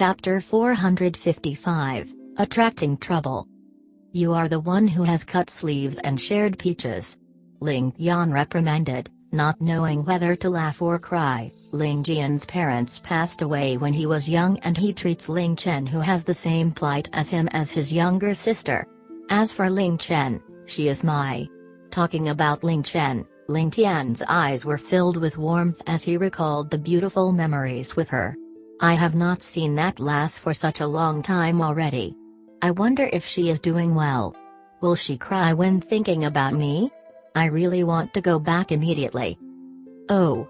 Chapter 455, Attracting Trouble. You are the one who has cut sleeves and shared peaches. Ling Tian reprimanded, not knowing whether to laugh or cry. Ling Tian's parents passed away when he was young and he treats Ling Chen, who has the same plight as him, as his younger sister. As for Ling Chen, she is my. Talking about Ling Chen, Ling Tian's eyes were filled with warmth as he recalled the beautiful memories with her. I have not seen that lass for such a long time already. I wonder if she is doing well. Will she cry when thinking about me? I really want to go back immediately. Oh.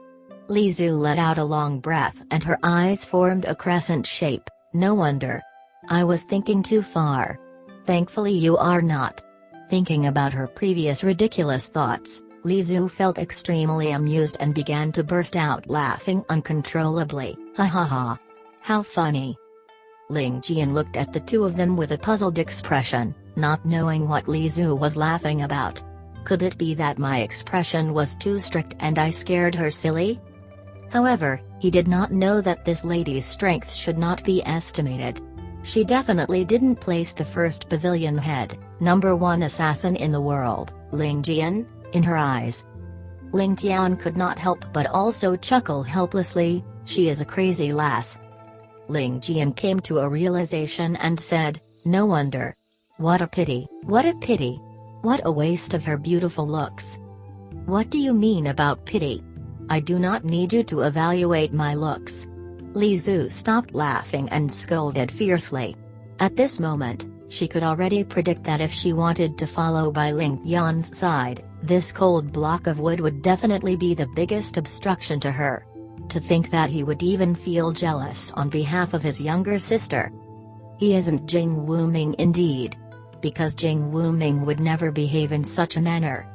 Li Zhu let out a long breath and her eyes formed a crescent shape. No wonder. I was thinking too far. Thankfully you are not. Thinking about her previous ridiculous thoughts, Li Zhu felt extremely amused and began to burst out laughing uncontrollably. Ha ha ha. How funny. Ling Tian looked at the two of them with a puzzled expression, not knowing what Li Zhu was laughing about. Could it be that my expression was too strict and I scared her silly? However, he did not know that this lady's strength should not be estimated. She definitely didn't place the first pavilion head, #1 assassin in the world, Ling Tian, in her eyes. Ling Tian could not help but also chuckle helplessly. She is a crazy lass. Ling Tian came to a realization and said, no wonder. What a pity, what a pity. What a waste of her beautiful looks. What do you mean about pity? I do not need you to evaluate my looks. Li Zhu stopped laughing and scolded fiercely. At this moment, she could already predict that if she wanted to follow by Ling Tian's side, this cold block of wood would definitely be the biggest obstruction to her. To think that he would even feel jealous on behalf of his younger sister. He isn't Jing Wuming indeed. Because Jing Wuming would never behave in such a manner.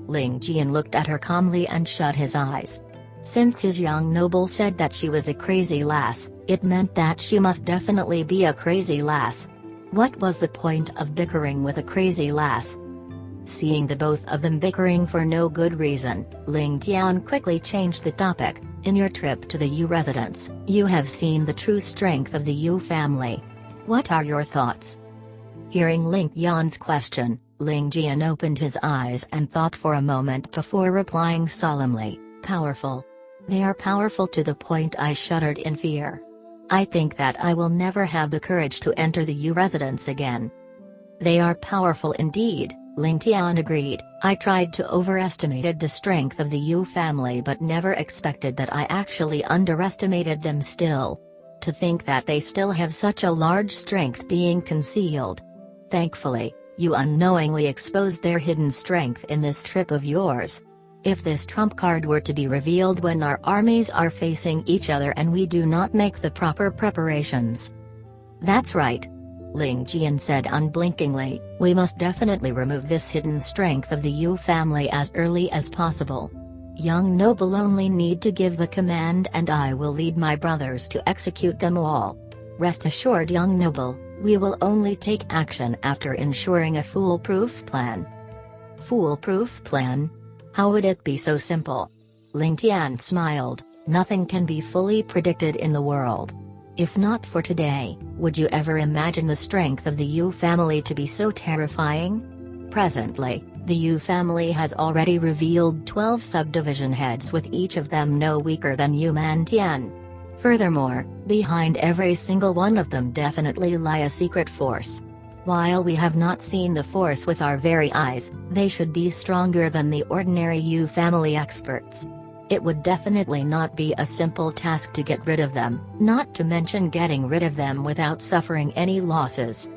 Ling Tian looked at her calmly and shut his eyes. Since his young noble said that she was a crazy lass, it meant that she must definitely be a crazy lass. What was the point of bickering with a crazy lass? Seeing the both of them bickering for no good reason, Ling Tian quickly changed the topic. In your trip to the Yu residence, you have seen the true strength of the Yu family. What are your thoughts? Hearing Ling Tian's question, Ling Tian opened his eyes and thought for a moment before replying solemnly, powerful. They are powerful to the point I shuddered in fear. I think that I will never have the courage to enter the Yu residence again. They are powerful indeed, Ling Tian agreed. I tried to overestimate the strength of the Yu family but never expected that I actually underestimated them still. To think that they still have such a large strength being concealed. Thankfully, you unknowingly exposed their hidden strength in this trip of yours. If this trump card were to be revealed when our armies are facing each other and we do not make the proper preparations. That's right. Ling Tian said unblinkingly, we must definitely remove this hidden strength of the Yu family as early as possible. Young noble only need to give the command and I will lead my brothers to execute them all. Rest assured young noble, we will only take action after ensuring a foolproof plan. Foolproof plan? How would it be so simple? Ling Tian smiled, nothing can be fully predicted in the world. If not for today, would you ever imagine the strength of the Yu family to be so terrifying? Presently, the Yu family has already revealed 12 subdivision heads with each of them no weaker than Yu Man Tian. Furthermore, behind every single one of them definitely lie a secret force. While we have not seen the force with our very eyes, they should be stronger than the ordinary Yu family experts. It would definitely not be a simple task to get rid of them, not to mention getting rid of them without suffering any losses.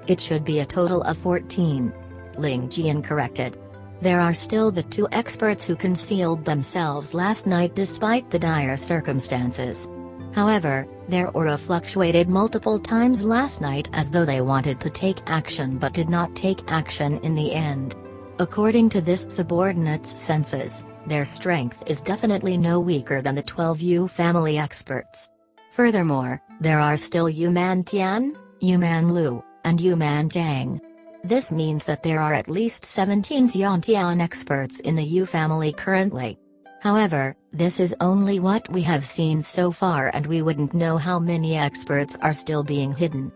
It should be a total of 14. Ling Tian corrected. There are still the 2 experts who concealed themselves last night despite the dire circumstances. However, their aura fluctuated multiple times last night as though they wanted to take action but did not take action in the end. According to this subordinate's senses, their strength is definitely no weaker than the 12 Yu family experts. Furthermore, there are still Yu Man Tian, Yu Man Lu, and Yu Man Tang. This means that there are at least 17 Xian Tian experts in the Yu family currently. However, this is only what we have seen so far, and we wouldn't know how many experts are still being hidden.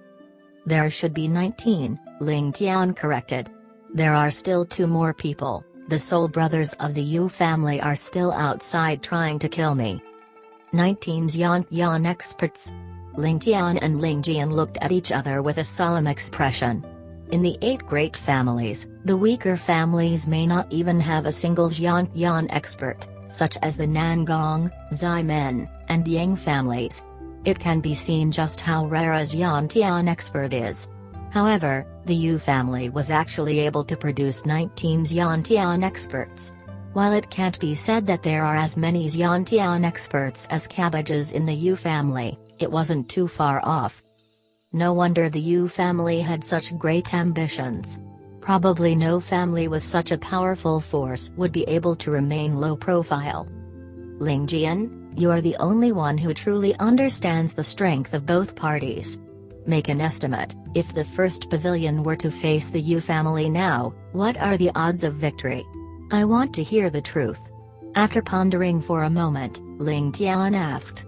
There should be 19, Ling Tian corrected. There are still 2 more people. The soul brothers of the Yu family are still outside trying to kill me. 19 Zhou Yan experts. Ling Tian and Ling Jian looked at each other with a solemn expression. In the 8 great families, the weaker families may not even have a single Zhou Yan expert, such as the Nangong, Ximen, and Yang families. It can be seen just how rare a Zhou Yan expert is. However, the Yu family was actually able to produce 19 Zhou Yan experts. While it can't be said that there are as many Zhou Yan experts as cabbages in the Yu family, it wasn't too far off. No wonder the Yu family had such great ambitions. Probably no family with such a powerful force would be able to remain low profile. Ling Jian, you're the only one who truly understands the strength of both parties. Make an estimate. If the first pavilion were to face the Yu family now, what are the odds of victory? I want to hear the truth. After pondering for a moment, Ling Tian asked.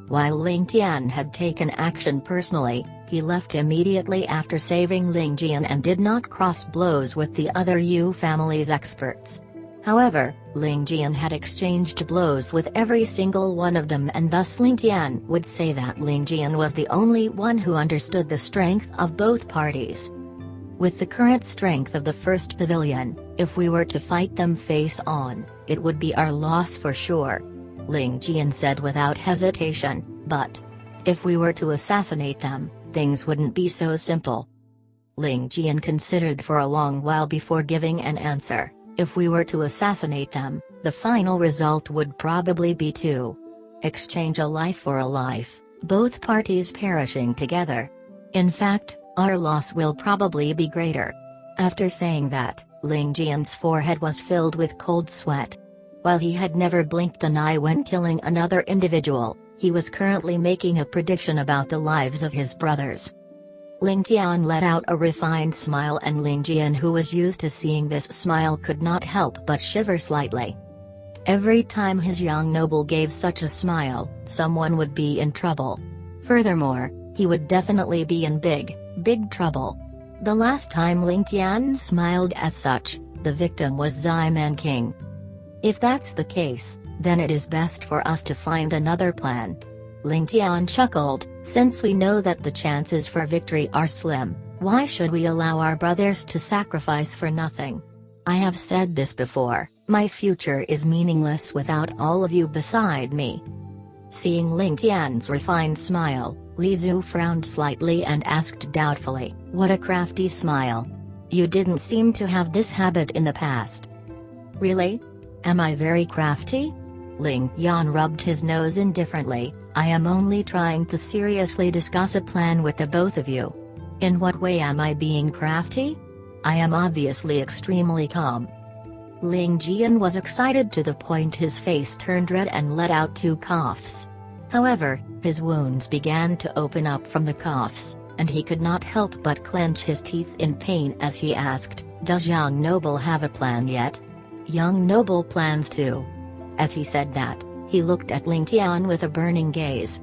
While Ling Tian had taken action personally, he left immediately after saving Ling Jian and did not cross blows with the other Yu family's experts. However, Ling Jian had exchanged blows with every single one of them, and thus Ling Tian would say that Ling Jian was the only one who understood the strength of both parties. With the current strength of the first pavilion, if we were to fight them face on, it would be our loss for sure, Ling Jian said without hesitation, but if we were to assassinate them, things wouldn't be so simple. Ling Jian considered for a long while before giving an answer. If we were to assassinate them, the final result would probably be to exchange a life for a life, both parties perishing together. In fact, our loss will probably be greater. After saying that, Ling Jian's forehead was filled with cold sweat. While he had never blinked an eye when killing another individual, he was currently making a prediction about the lives of his brothers. Ling Tian let out a refined smile, and Ling Jian, who was used to seeing this smile, could not help but shiver slightly. Every time his young noble gave such a smile, someone would be in trouble. Furthermore, he would definitely be in big trouble. The last time Ling Tian smiled as such, the victim was Ximen King. If that's the case, then it is best for us to find another plan. Ling Tian chuckled. Since we know that the chances for victory are slim, why should we allow our brothers to sacrifice for nothing? I have said this before, my future is meaningless without all of you beside me. Seeing Ling Tian's refined smile, Li Zhu frowned slightly and asked doubtfully, "What a crafty smile. You didn't seem to have this habit in the past." "Really? Am I very crafty?" Ling Yan rubbed his nose indifferently. "I am only trying to seriously discuss a plan with the both of you. In what way am I being crafty? I am obviously extremely calm." Ling Jian was excited to the point his face turned red and let out 2 coughs. However, his wounds began to open up from the coughs, and he could not help but clench his teeth in pain as he asked, "Does young noble have a plan yet?" "Young noble plans too." As he said that, he looked at Ling Tian with a burning gaze.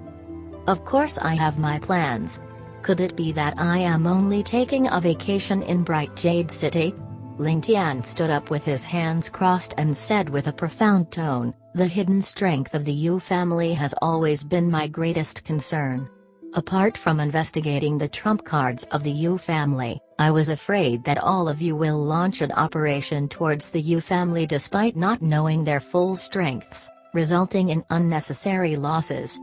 "Of course I have my plans. Could it be that I am only taking a vacation in bright Jade City?" Ling Tian stood up with his hands crossed and said with a profound tone, "The hidden strength of the Yu family has always been my greatest concern. Apart from investigating the trump cards of the Yu family, I was afraid that all of you will launch an operation towards the Yu family despite not knowing their full strengths, resulting in unnecessary losses.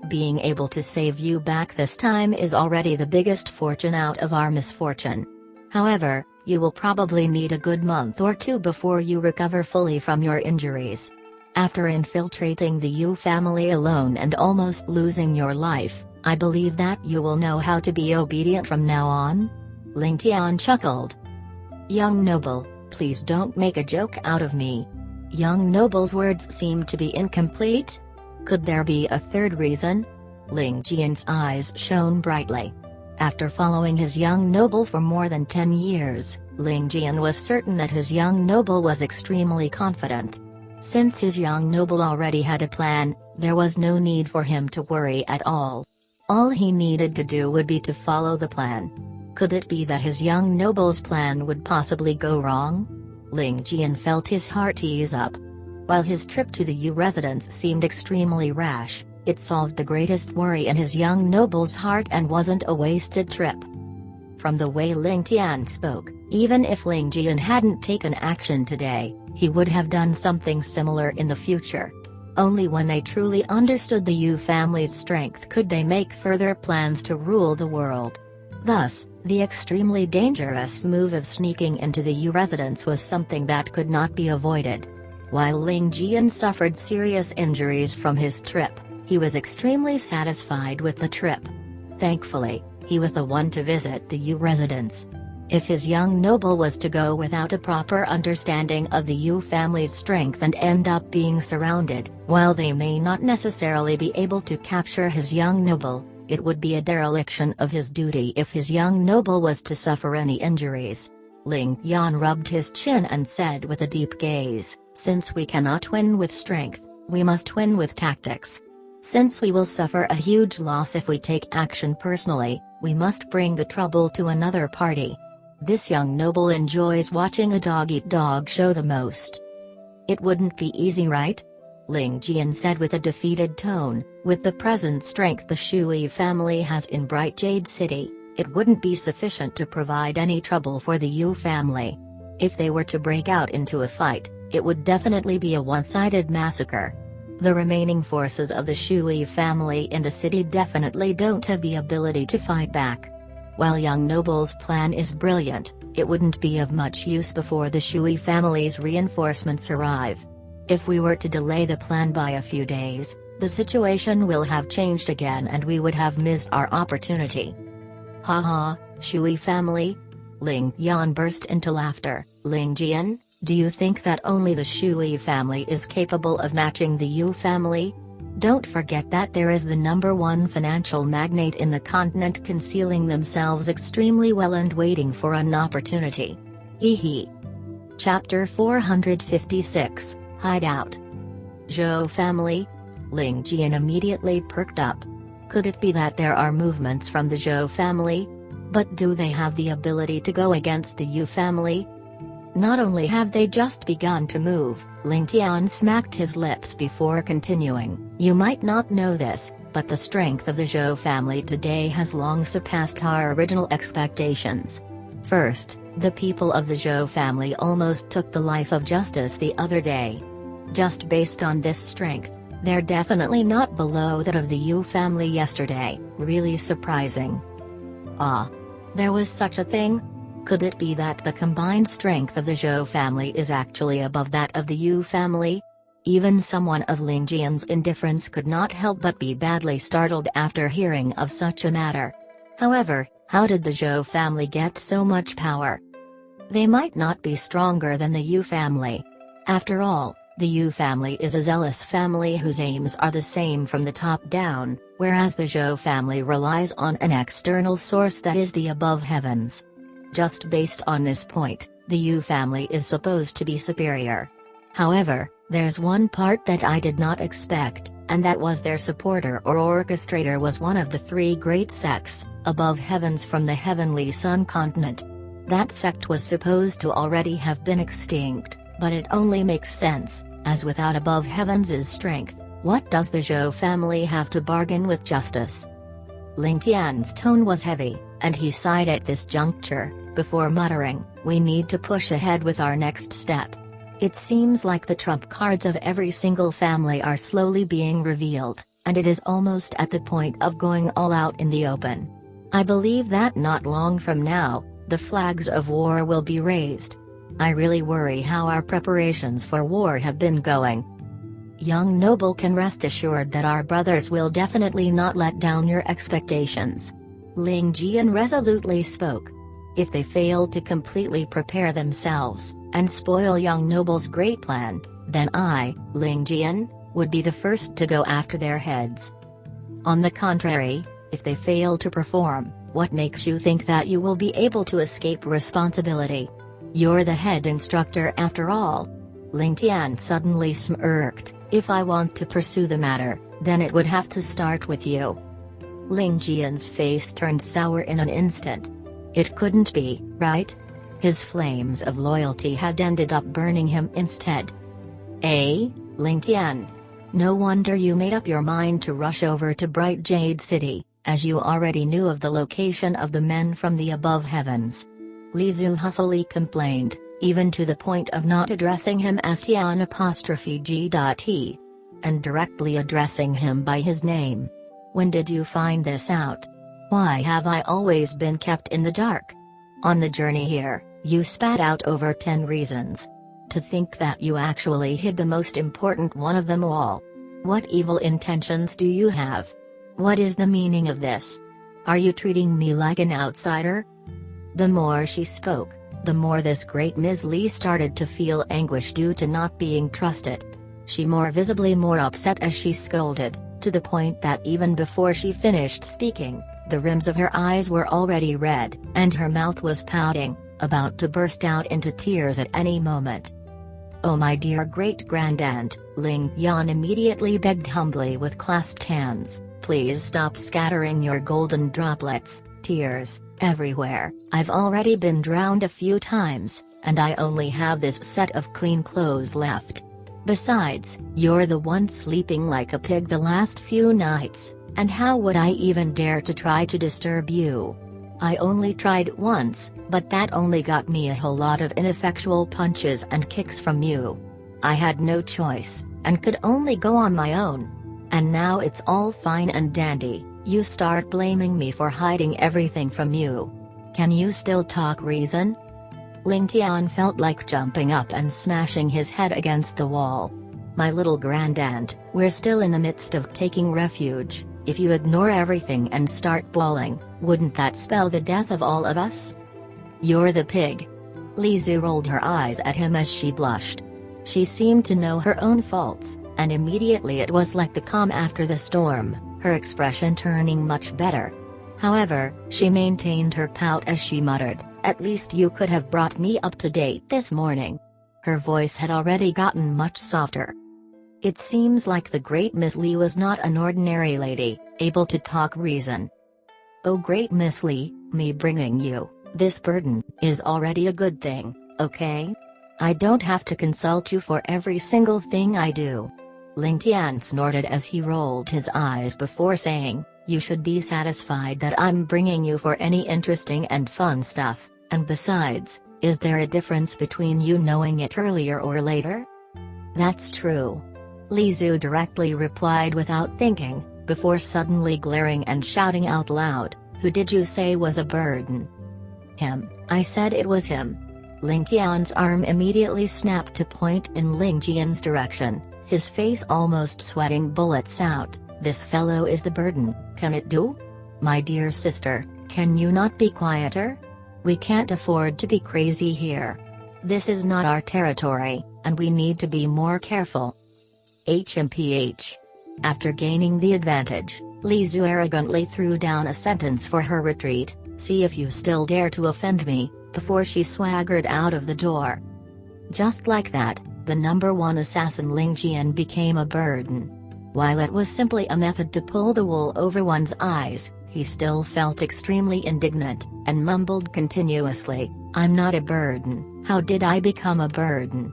Being able to save you back this time is already the biggest fortune out of our misfortune. However, you will probably need a good month or 2 before you recover fully from your injuries. After infiltrating the Yu family alone and almost losing your life, I believe that you will know how to be obedient from now on." Ling Tian chuckled. "Young noble, please don't make a joke out of me." Young noble's words seemed to be incomplete. Could there be a third reason? Ling Jian's eyes shone brightly. After following his young noble for more than 10 years, Ling Jian was certain that his young noble was extremely confident. Since his young noble already had a plan, there was no need for him to worry at all. All he needed to do would be to follow the plan. Could it be that his young noble's plan would possibly go wrong? Ling Tian felt his heart ease up. While his trip to the Yu residence seemed extremely rash, it solved the greatest worry in his young noble's heart and wasn't a wasted trip. From the way Ling Tian spoke, even if Ling Tian hadn't taken action today, he would have done something similar in the future. Only when they truly understood the Yu family's strength could they make further plans to rule the world. Thus, the extremely dangerous move of sneaking into the Yu residence was something that could not be avoided. While Ling Tian suffered serious injuries from his trip, he was extremely satisfied with the trip. Thankfully, he was the one to visit the Yu residence. If his young noble was to go without a proper understanding of the Yu family's strength and end up being surrounded, while they may not necessarily be able to capture his young noble, it would be a dereliction of his duty if his young noble was to suffer any injuries. Ling Tian rubbed his chin and said with a deep gaze, "Since we cannot win with strength, we must win with tactics. Since we will suffer a huge loss if we take action personally, we must bring the trouble to another party. This young noble enjoys watching a dog-eat-dog show the most." "It wouldn't be easy, right?" Ling Tian said with a defeated tone. "With the present strength the Shui family has in Bright Jade City, it wouldn't be sufficient to provide any trouble for the Yu family. If they were to break out into a fight, it would definitely be a one-sided massacre. The remaining forces of the Shui family in the city definitely don't have the ability to fight back. While young noble's plan is brilliant, it wouldn't be of much use before the Shui family's reinforcements arrive. If we were to delay the plan by a few days, the situation will have changed again and we would have missed our opportunity." "Ha ha, Shui family?" Ling Tian burst into laughter. "Ling Tian, do you think that only the Shui family is capable of matching the Yu family? Don't forget that there is the #1 financial magnate in the continent concealing themselves extremely well and waiting for an opportunity." Hee. Chapter 456, Hideout. Zhou family? Ling Tian immediately perked up. Could it be that there are movements from the Zhou family? But do they have the ability to go against the Yu family? Not only have they just begun to move, Ling Tian smacked his lips before continuing, "You might not know this, but the strength of the Zhou family today has long surpassed our original expectations. First, the people of the Zhou family almost took the life of Justice the other day. Just based on this strength, they're definitely not below that of the Yu family yesterday, really surprising." "Ah. There was such a thing? Could it be that the combined strength of the Zhou family is actually above that of the Yu family?" Even someone of Ling Tian's indifference could not help but be badly startled after hearing of such a matter. However, how did the Zhou family get so much power? They might not be stronger than the Yu family. After all, the Yu family is a zealous family whose aims are the same from the top down, whereas the Zhou family relies on an external source that is the above heavens. Just based on this point, the Yu family is supposed to be superior. However, there's one part that I did not expect, and that was their supporter or orchestrator was one of the 3 great sects, above heavens from the heavenly sun continent. That sect was supposed to already have been extinct, but it only makes sense, as without above heavens' strength, what does the Zhou family have to bargain with justice? Ling Tian's tone was heavy, and he sighed at this juncture, before muttering, "We need to push ahead with our next step. It seems like the trump cards of every single family are slowly being revealed, and it is almost at the point of going all out in the open. I believe that not long from now, the flags of war will be raised. I really worry how our preparations for war have been going. Young noble can rest assured that our brothers will definitely not let down your expectations." Ling Tian resolutely spoke. "If they fail to completely prepare themselves, and spoil young noble's great plan, then I, Ling Tian, would be the first to go after their heads. On the contrary, if they fail to perform, what makes you think that you will be able to escape responsibility? You're the head instructor after all." Ling Tian suddenly smirked. If I want to pursue the matter, then it would have to start with you. Ling Tian's face turned sour in an instant. It couldn't be, right? His flames of loyalty had ended up burning him instead. Ling Tian. No wonder you made up your mind to rush over to Bright Jade City, as you already knew of the location of the men from the above heavens. Li Zhu huffily complained, even to the point of not addressing him as Tian''G.T, and directly addressing him by his name. When did you find this out? Why have I always been kept in the dark? On the journey here, you spat out over 10 reasons. To think that you actually hid the most important one of them all. What evil intentions do you have? What is the meaning of this? Are you treating me like an outsider? The more she spoke, the more this great Ms. Li started to feel anguish due to not being trusted. She more visibly more upset as she scolded, to the point that even before she finished speaking, the rims of her eyes were already red, and her mouth was pouting, about to burst out into tears at any moment. Oh my dear great-grandaunt, Ling Tian immediately begged humbly with clasped hands, please stop scattering your golden droplets, tears, everywhere. I've already been drowned a few times, and I only have this set of clean clothes left. Besides, you're the one sleeping like a pig the last few nights, and how would I even dare to try to disturb you? I only tried once, but that only got me a whole lot of ineffectual punches and kicks from you. I had no choice, and could only go on my own. And now it's all fine and dandy, you start blaming me for hiding everything from you. Can you still talk reason? Ling Tian felt like jumping up and smashing his head against the wall. My little grandaunt, we're still in the midst of taking refuge. If you ignore everything and start bawling, wouldn't that spell the death of all of us? You're the pig. Li Zhu rolled her eyes at him as she blushed. She seemed to know her own faults, and immediately it was like the calm after the storm, her expression turning much better. However, she maintained her pout as she muttered, at least you could have brought me up to date this morning. Her voice had already gotten much softer. It seems like the great Miss Li was not an ordinary lady, able to talk reason. Oh great Miss Li, me bringing you this burden is already a good thing, okay? I don't have to consult you for every single thing I do. Ling Tian snorted as he rolled his eyes before saying, you should be satisfied that I'm bringing you for any interesting and fun stuff, and besides, is there a difference between you knowing it earlier or later? That's true. Li Zhu directly replied without thinking, before suddenly glaring and shouting out loud, who did you say was a burden? Him, I said it was him. Ling Tian's arm immediately snapped to point in Ling Tian's direction, his face almost sweating bullets out. This fellow is the burden, can it do? My dear sister, can you not be quieter? We can't afford to be crazy here. This is not our territory, and we need to be more careful. HMPH. After gaining the advantage, Li Zhu arrogantly threw down a sentence for her retreat, see if you still dare to offend me, before she swaggered out of the door. Just like that, the #1 assassin Ling Tian became a burden. While it was simply a method to pull the wool over one's eyes, he still felt extremely indignant, and mumbled continuously, I'm not a burden, how did I become a burden?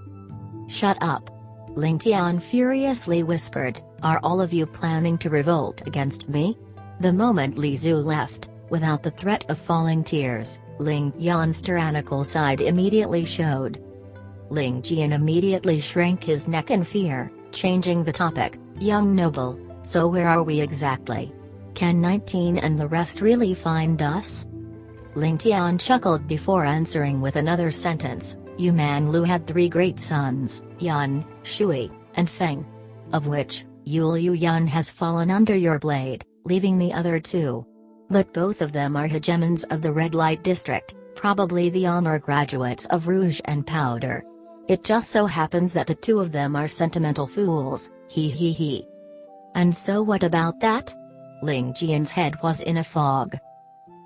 Shut up. Ling Tian furiously whispered, are all of you planning to revolt against me? The moment Li Zhu left, without the threat of falling tears, Ling Tian's tyrannical side immediately showed. Ling Tian immediately shrank his neck in fear, changing the topic, young noble, so where are we exactly? Can 19 and the rest really find us? Ling Tian chuckled before answering with another sentence, Yu Manlu had 3 great sons, Yan, Shui, and Feng. Of which, Yu Yan has fallen under your blade, leaving the other 2. But both of them are hegemons of the Red Light District, probably the honor graduates of Rouge and Powder. It just so happens that the 2 of them are sentimental fools, he. And so what about that? Ling Tian's head was in a fog.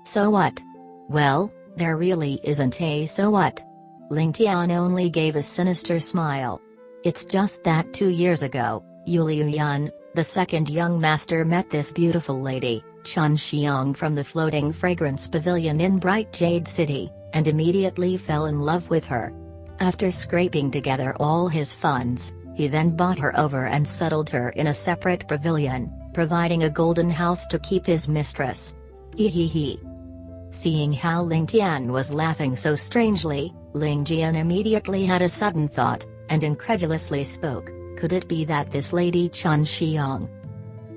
So what? Well, there really isn't a so what. Ling Tian only gave a sinister smile. It's just that 2 years ago, Liu Yan, the second young master, met this beautiful lady, Chun Xiong, from the floating fragrance pavilion in Bright Jade City, and immediately fell in love with her. After scraping together all his funds, he then bought her over and settled her in a separate pavilion, providing a golden house to keep his mistress. Hehehe. Seeing how Ling Tian was laughing so strangely, Ling Tian immediately had a sudden thought, and incredulously spoke, "Could it be that this lady Chun Xiong?"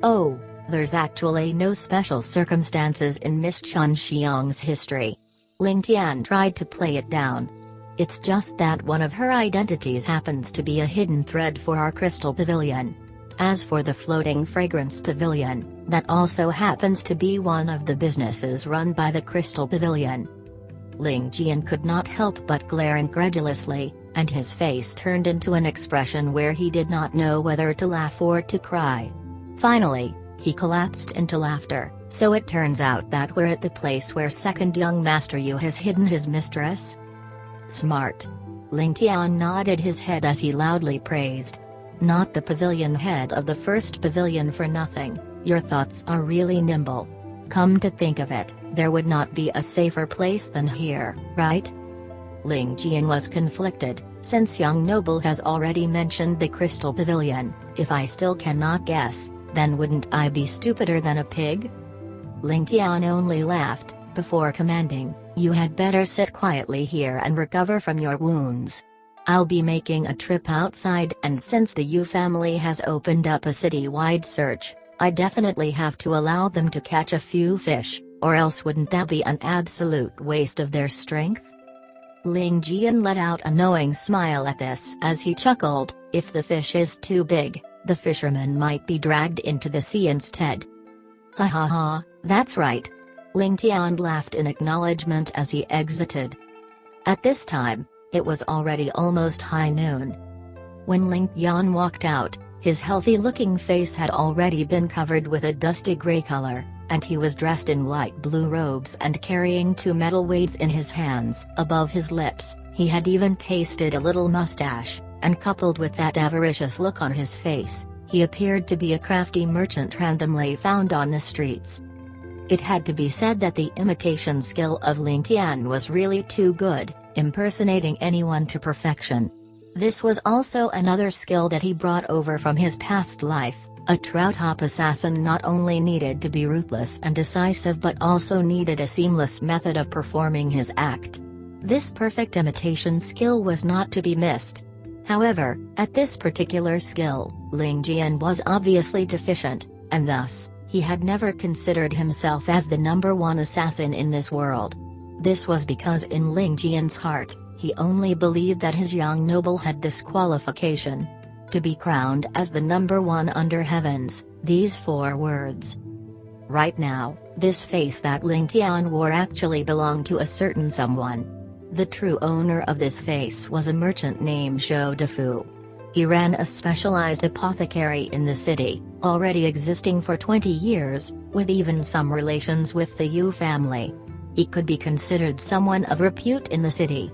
"Oh, there's actually no special circumstances in Miss Chun Xiong's history." Ling Tian tried to play it down. "It's just that one of her identities happens to be a hidden thread for our crystal pavilion. As for the floating fragrance pavilion, that also happens to be one of the businesses run by the crystal pavilion." Ling Tian could not help but glare incredulously, and his face turned into an expression where he did not know whether to laugh or to cry. Finally, he collapsed into laughter. "So it turns out that we're at the place where second young master Yu has hidden his mistress?" "Smart." Ling Tian nodded his head as he loudly praised. "Not the pavilion head of the first pavilion for nothing, your thoughts are really nimble. Come to think of it, there would not be a safer place than here, right?" Ling Tian was conflicted. "Since young noble has already mentioned the crystal pavilion, if I still cannot guess, then wouldn't I be stupider than a pig?" Ling Tian only laughed, before commanding, "You had better sit quietly here and recover from your wounds. I'll be making a trip outside, and since the Yu family has opened up a city-wide search, I definitely have to allow them to catch a few fish, or else wouldn't that be an absolute waste of their strength?" Ling Tian let out a knowing smile at this as he chuckled, "If the fish is too big, the fisherman might be dragged into the sea instead." "Ha ha ha, that's right." Ling Tian laughed in acknowledgement as he exited. At this time, it was already almost high noon. When Ling Tian walked out, his healthy-looking face had already been covered with a dusty gray color, and he was dressed in light blue robes and carrying 2 metal weights in his hands. Above his lips, he had even pasted a little mustache, and coupled with that avaricious look on his face, he appeared to be a crafty merchant randomly found on the streets. It had to be said that the imitation skill of Ling Tian was really too good, impersonating anyone to perfection. This was also another skill that he brought over from his past life. A trout-top assassin not only needed to be ruthless and decisive but also needed a seamless method of performing his act. This perfect imitation skill was not to be missed. However, at this particular skill, Ling Tian was obviously deficient, and thus, he had never considered himself as the #1 assassin in this world. This was because in Ling Tian's heart, he only believed that his young noble had this qualification. To be crowned as the #1 under heavens, these 4 words. Right now, this face that Ling Tian wore actually belonged to a certain someone. The true owner of this face was a merchant named Zhou Defu. He ran a specialized apothecary in the city, already existing for 20 years, with even some relations with the Yu family. He could be considered someone of repute in the city.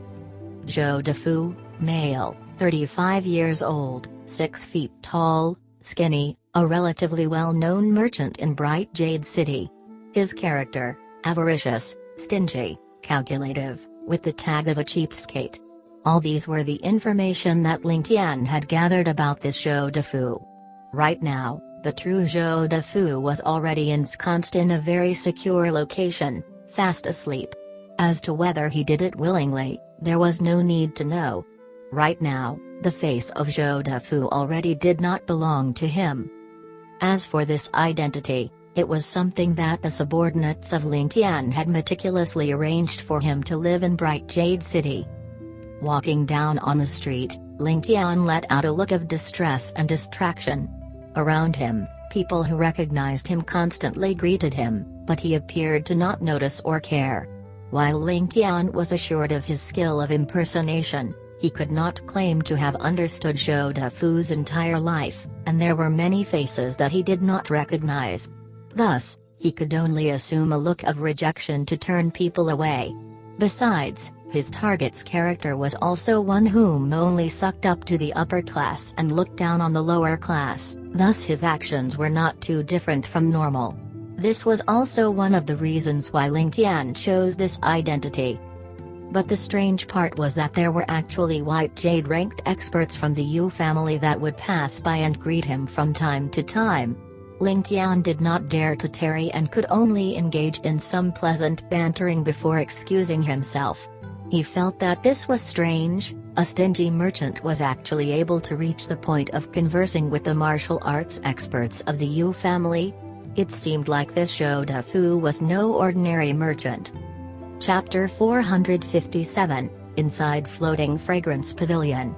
Zhou Defu, male, 35 years old, 6 feet tall, skinny, a relatively well-known merchant in Bright Jade City. His character, avaricious, stingy, calculative, with the tag of a cheapskate. All these were the information that Ling Tian had gathered about this Zhou Defu. Right now, the true Zhou Defu was already ensconced in a very secure location, fast asleep. As to whether he did it willingly, there was no need to know. Right now, the face of Zhou Defu already did not belong to him. As for this identity, it was something that the subordinates of Ling Tian had meticulously arranged for him to live in Bright Jade City. Walking down on the street, Ling Tian let out a look of distress and distraction. Around him, people who recognized him constantly greeted him, but he appeared to not notice or care. While Ling Tian was assured of his skill of impersonation, he could not claim to have understood Zhou Defu's entire life, and there were many faces that he did not recognize. Thus, he could only assume a look of rejection to turn people away. Besides, his target's character was also one whom only sucked up to the upper class and looked down on the lower class, thus his actions were not too different from normal. This was also one of the reasons why Ling Tian chose this identity. But the strange part was that there were actually white Jade-ranked experts from the Yu family that would pass by and greet him from time to time. Ling Tian did not dare to tarry and could only engage in some pleasant bantering before excusing himself. He felt that this was strange. A stingy merchant was actually able to reach the point of conversing with the martial arts experts of the Yu family. It seemed like this Zhou Defu was no ordinary merchant. Chapter 457, Inside Floating Fragrance Pavilion.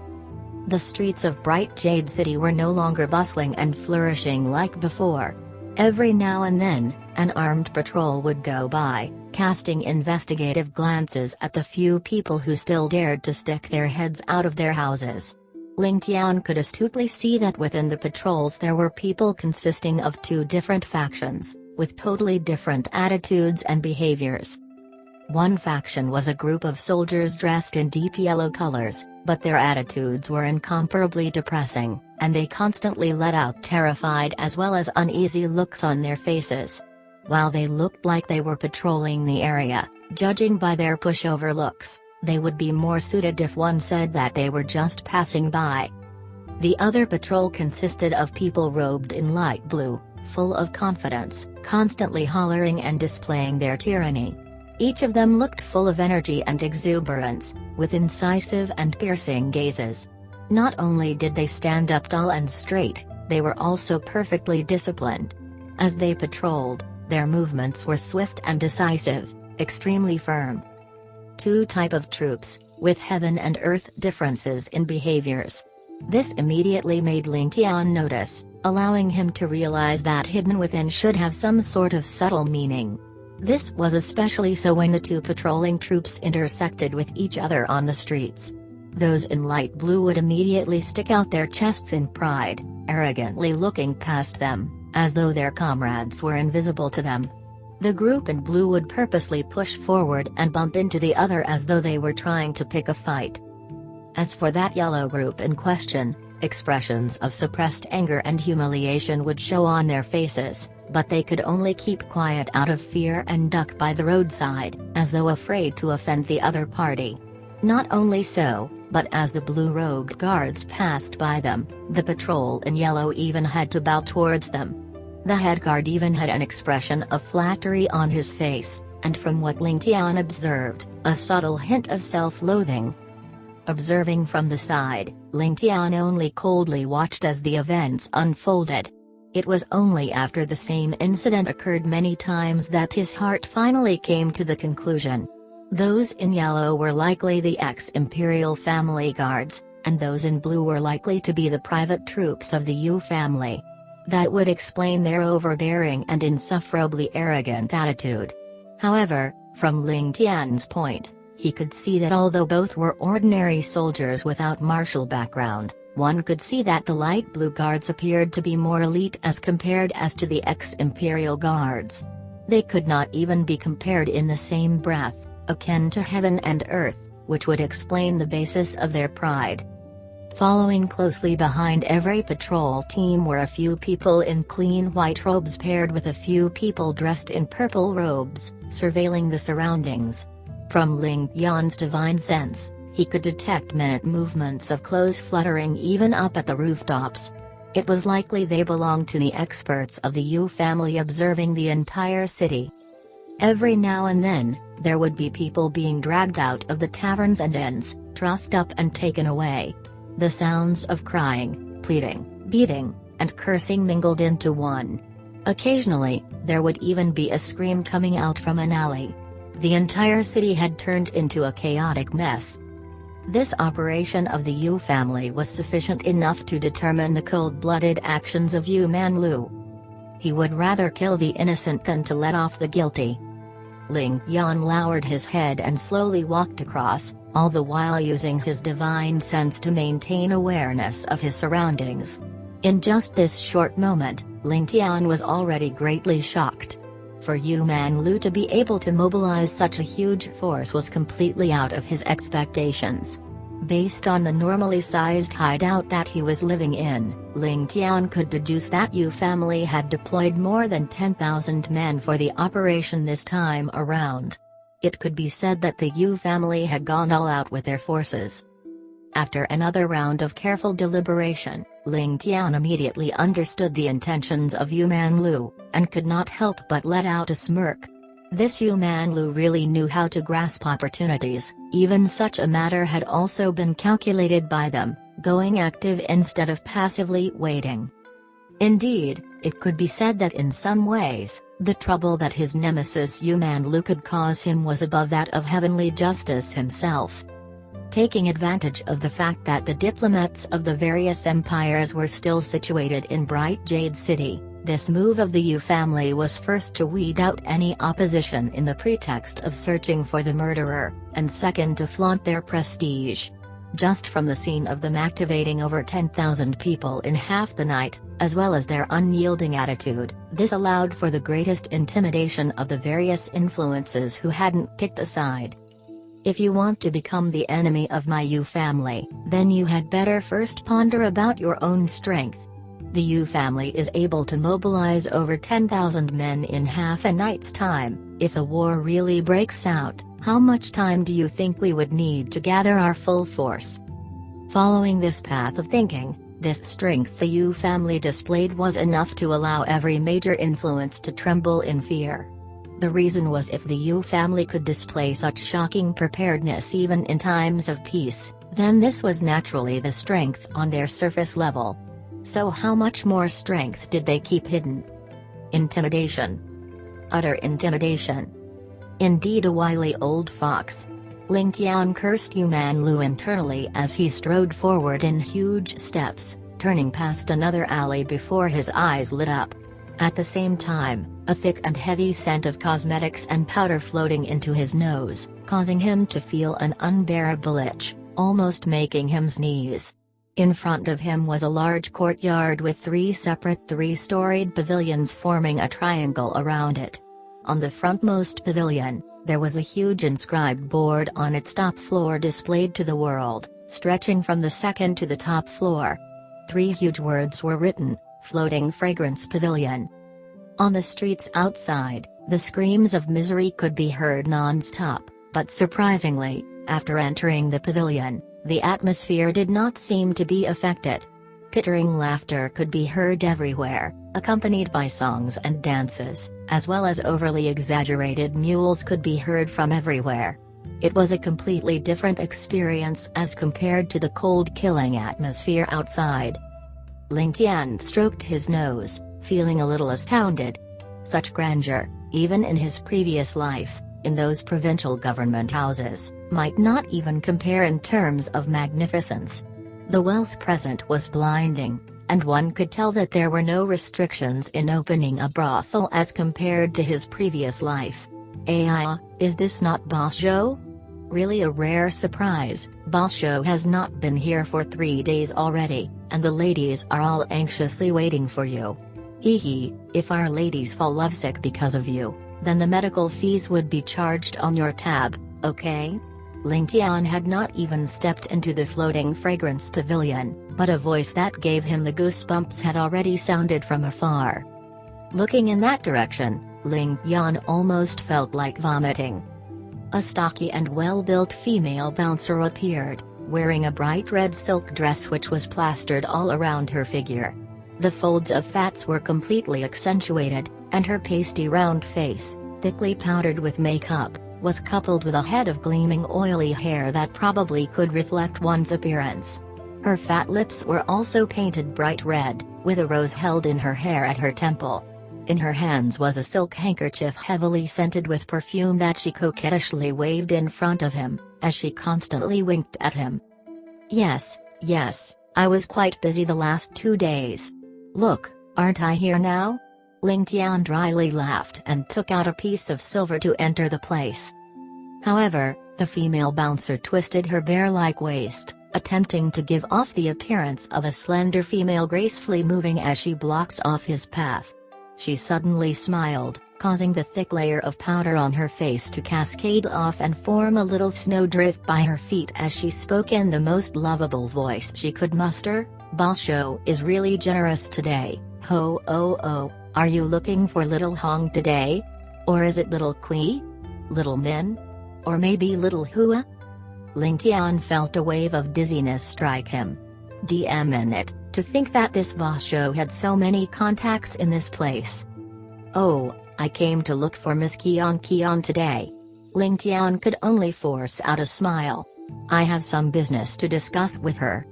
The streets of bright Jade City were no longer bustling and flourishing like before. Every now and then, an armed patrol would go by, casting investigative glances at the few people who still dared to stick their heads out of their houses. Ling Tian could astutely see that within the patrols there were people consisting of two different factions, with totally different attitudes and behaviors. One faction was a group of soldiers dressed in deep yellow colors, but their attitudes were incomparably depressing, and they constantly let out terrified as well as uneasy looks on their faces. While they looked like they were patrolling the area, judging by their pushover looks, they would be more suited if one said that they were just passing by. The other patrol consisted of people robed in light blue, full of confidence, constantly hollering and displaying their tyranny. Each of them looked full of energy and exuberance, with incisive and piercing gazes. Not only did they stand up tall and straight, they were also perfectly disciplined. As they patrolled, their movements were swift and decisive, extremely firm. Two types of troops, with heaven and earth differences in behaviors. This immediately made Ling Tian notice, allowing him to realize that hidden within should have some sort of subtle meaning. This was especially so when the two patrolling troops intersected with each other on the streets. Those in light blue would immediately stick out their chests in pride, arrogantly looking past them, as though their comrades were invisible to them. The group in blue would purposely push forward and bump into the other as though they were trying to pick a fight. As for that yellow group in question, expressions of suppressed anger and humiliation would show on their faces, but they could only keep quiet out of fear and duck by the roadside, as though afraid to offend the other party. Not only so, but as the blue-robed guards passed by them, the patrol in yellow even had to bow towards them. The head guard even had an expression of flattery on his face, and from what Ling Tian observed, a subtle hint of self-loathing. Observing from the side, Ling Tian only coldly watched as the events unfolded. It was only after the same incident occurred many times that his heart finally came to the conclusion. Those in yellow were likely the ex-imperial family guards, and those in blue were likely to be the private troops of the Yu family. That would explain their overbearing and insufferably arrogant attitude. However, from Ling Tian's point, he could see that although both were ordinary soldiers without martial background, one could see that the light blue guards appeared to be more elite as compared as to the ex-imperial guards. They could not even be compared in the same breath, akin to heaven and earth, which would explain the basis of their pride. Following closely behind every patrol team were a few people in clean white robes paired with a few people dressed in purple robes, surveilling the surroundings. From Ling Tian's divine sense, he could detect minute movements of clothes fluttering even up at the rooftops. It was likely they belonged to the experts of the Yu family observing the entire city. Every now and then, there would be people being dragged out of the taverns and inns, trussed up and taken away. The sounds of crying, pleading, beating, and cursing mingled into one. Occasionally, there would even be a scream coming out from an alley. The entire city had turned into a chaotic mess. This operation of the Yu family was sufficient enough to determine the cold-blooded actions of Yu Manlu. He would rather kill the innocent than to let off the guilty. Ling Tian lowered his head and slowly walked across, all the while using his divine sense to maintain awareness of his surroundings. In just this short moment, Ling Tian was already greatly shocked. For Yu Manlu to be able to mobilize such a huge force was completely out of his expectations. Based on the normally sized hideout that he was living in, Ling Tian could deduce that Yu family had deployed more than 10,000 men for the operation this time around. It could be said that the Yu family had gone all out with their forces. After another round of careful deliberation, Ling Tian immediately understood the intentions of Yu Manlu, and could not help but let out a smirk. This Yu Manlu really knew how to grasp opportunities. Even such a matter had also been calculated by them, going active instead of passively waiting. Indeed, it could be said that in some ways, the trouble that his nemesis Yu Manlu could cause him was above that of heavenly justice himself. Taking advantage of the fact that the diplomats of the various empires were still situated in Bright Jade City, this move of the Yu family was first to weed out any opposition in the pretext of searching for the murderer, and second to flaunt their prestige. Just from the scene of them activating over 10,000 people in half the night, as well as their unyielding attitude, this allowed for the greatest intimidation of the various influences who hadn't picked a side. If you want to become the enemy of my Yu family, then you had better first ponder about your own strength. The Yu family is able to mobilize over 10,000 men in half a night's time. If a war really breaks out, how much time do you think we would need to gather our full force? Following this path of thinking, this strength the Yu family displayed was enough to allow every major influence to tremble in fear. The reason was if the Yu family could display such shocking preparedness even in times of peace, then this was naturally the strength on their surface level. So how much more strength did they keep hidden? Intimidation. Utter intimidation. Indeed a wily old fox. Ling Tian cursed Yu Manlu internally as he strode forward in huge steps, turning past another alley before his eyes lit up. At the same time, a thick and heavy scent of cosmetics and powder floating into his nose, causing him to feel an unbearable itch, almost making him sneeze. In front of him was a large courtyard with 3 separate 3-storied pavilions forming a triangle around it. On the frontmost pavilion, there was a huge inscribed board on its top floor displayed to the world, stretching from the second to the top floor. 3 huge words were written: Floating Fragrance Pavilion. On the streets outside, the screams of misery could be heard non-stop, but surprisingly, after entering the pavilion, the atmosphere did not seem to be affected. Tittering laughter could be heard everywhere, accompanied by songs and dances, as well as overly exaggerated mewls could be heard from everywhere. It was a completely different experience as compared to the cold killing atmosphere outside. Ling Tian stroked his nose, feeling a little astounded. Such grandeur, even in his previous life, in those provincial government houses, might not even compare in terms of magnificence. The wealth present was blinding, and one could tell that there were no restrictions in opening a brothel as compared to his previous life. Is this not Boss Zhou? Really a rare surprise. Boss Zhou has not been here for 3 days already, and the ladies are all anxiously waiting for you. If our ladies fall lovesick because of you, then the medical fees would be charged on your tab, okay? Ling Tian had not even stepped into the floating fragrance pavilion, but a voice that gave him the goosebumps had already sounded from afar. Looking in that direction, Ling Tian almost felt like vomiting. A stocky and well-built female bouncer appeared, wearing a bright red silk dress which was plastered all around her figure. The folds of fats were completely accentuated, and her pasty round face, thickly powdered with makeup, was coupled with a head of gleaming oily hair that probably could reflect one's appearance. Her fat lips were also painted bright red, with a rose held in her hair at her temple. In her hands was a silk handkerchief heavily scented with perfume that she coquettishly waved in front of him, as she constantly winked at him. Yes, I was quite busy the last 2 days. Look, aren't I here now? Ling Tian dryly laughed and took out a piece of silver to enter the place. However, the female bouncer twisted her bear-like waist, attempting to give off the appearance of a slender female gracefully moving as she blocked off his path. She suddenly smiled, causing the thick layer of powder on her face to cascade off and form a little snowdrift by her feet as she spoke in the most lovable voice she could muster. "Boss Zhou is really generous today. Ho oh oh, are you looking for little Hong today? Or is it little Kui? Little Min? Or maybe little Hua?" Ling Tian felt a wave of dizziness strike him. Minute, to think that this Boss Zhou had so many contacts in this place. "Oh, I came to look for Miss Keon today." Ling Tian could only force out a smile. "I have some business to discuss with her."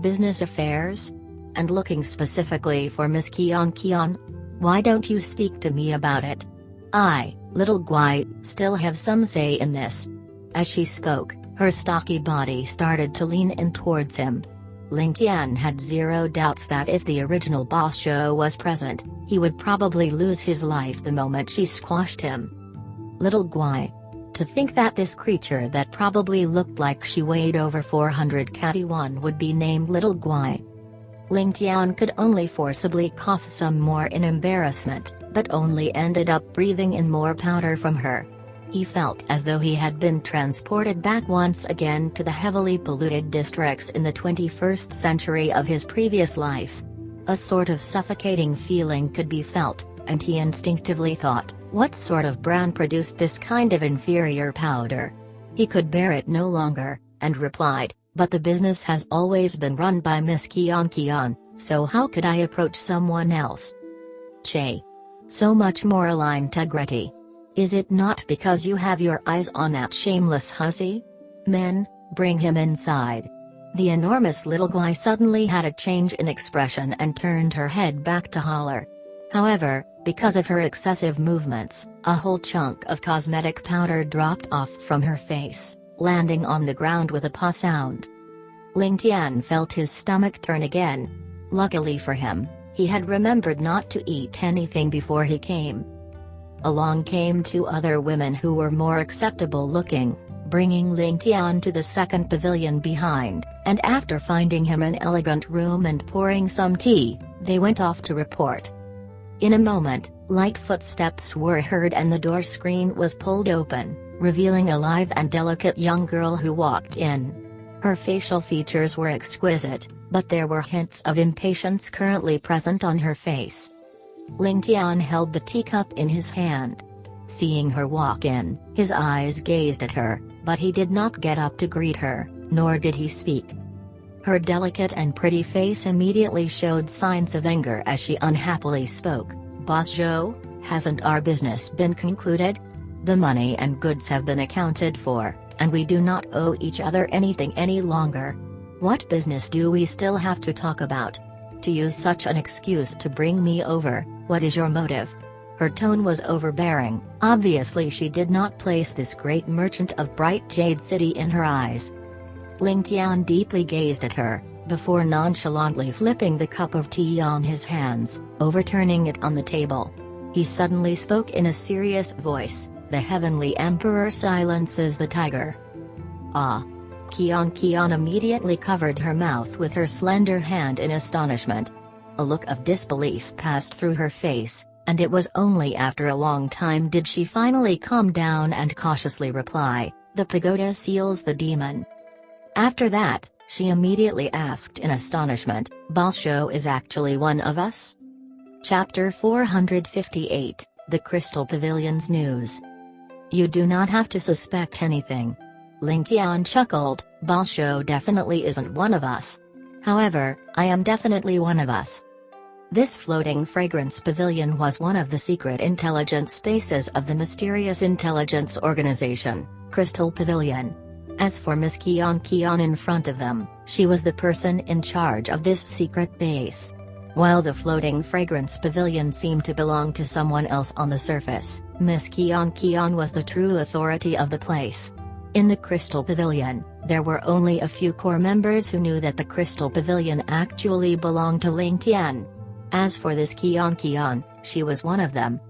"Business affairs? And looking specifically for Miss Keon? Why don't you speak to me about it? I, little Guai, still have some say in this." As she spoke, her stocky body started to lean in towards him. Ling Tian had zero doubts that if the original Boss Zhou was present, he would probably lose his life the moment she squashed him. Little Guai. To think that this creature that probably looked like she weighed over 400 kg would be named Little Guai. Ling Tian could only forcibly cough some more in embarrassment, but only ended up breathing in more powder from her. He felt as though he had been transported back once again to the heavily polluted districts in the 21st century of his previous life. A sort of suffocating feeling could be felt, and he instinctively thought, what sort of brand produced this kind of inferior powder? He could bear it no longer, and replied, "But the business has always been run by Miss Keon, so how could I approach someone else? Che. So much moral integrity. Is it not because you have your eyes on that shameless hussy? Men, bring him inside." The enormous little Guai suddenly had a change in expression and turned her head back to holler. However, because of her excessive movements, a whole chunk of cosmetic powder dropped off from her face, landing on the ground with a paw sound. Ling Tian felt his stomach turn again. Luckily for him, he had remembered not to eat anything before he came. Along came two other women who were more acceptable looking, bringing Ling Tian to the second pavilion behind, and after finding him an elegant room and pouring some tea, they went off to report. In a moment, light footsteps were heard and the door screen was pulled open, revealing a lithe and delicate young girl who walked in. Her facial features were exquisite, but there were hints of impatience currently present on her face. Ling Tian held the teacup in his hand. Seeing her walk in, his eyes gazed at her, but he did not get up to greet her, nor did he speak. Her delicate and pretty face immediately showed signs of anger as she unhappily spoke. "Boss Zhou, hasn't our business been concluded? The money and goods have been accounted for, and we do not owe each other anything any longer. What business do we still have to talk about? To use such an excuse to bring me over, what is your motive?" Her tone was overbearing. Obviously she did not place this great merchant of bright Jade City in her eyes. Ling Tian deeply gazed at her, before nonchalantly flipping the cup of tea on his hands, overturning it on the table. He suddenly spoke in a serious voice, "The Heavenly Emperor silences the tiger." "Ah." Keon immediately covered her mouth with her slender hand in astonishment. A look of disbelief passed through her face, and it was only after a long time did she finally calm down and cautiously reply, "The pagoda seals the demon." After that, she immediately asked in astonishment, "Boss Zhou is actually one of us?" Chapter 458, The Crystal Pavilion's News. "You do not have to suspect anything." Ling Tian chuckled, "Boss Zhou definitely isn't one of us. However, I am definitely one of us." This floating fragrance pavilion was one of the secret intelligence spaces of the mysterious intelligence organization, Crystal Pavilion. As for Miss Keon in front of them, she was the person in charge of this secret base. While the floating fragrance pavilion seemed to belong to someone else on the surface, Miss Keon was the true authority of the place. In the Crystal Pavilion, there were only a few core members who knew that the Crystal Pavilion actually belonged to Ling Tian. As for this Keon, she was one of them.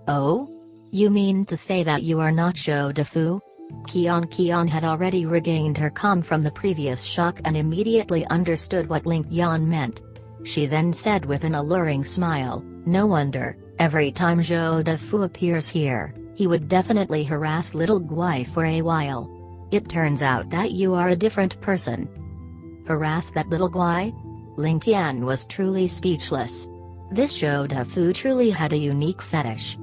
"Oh? You mean to say that you are not Zhou Defu?" Keon had already regained her calm from the previous shock and immediately understood what Ling Tian meant. She then said with an alluring smile, "No wonder, Every time Zhou Defu appears here, he would definitely harass little Guai for a while. It turns out that you are a different person. Harass that little Guai? Ling Tian was truly speechless. This Zhou Defu truly had a unique fetish.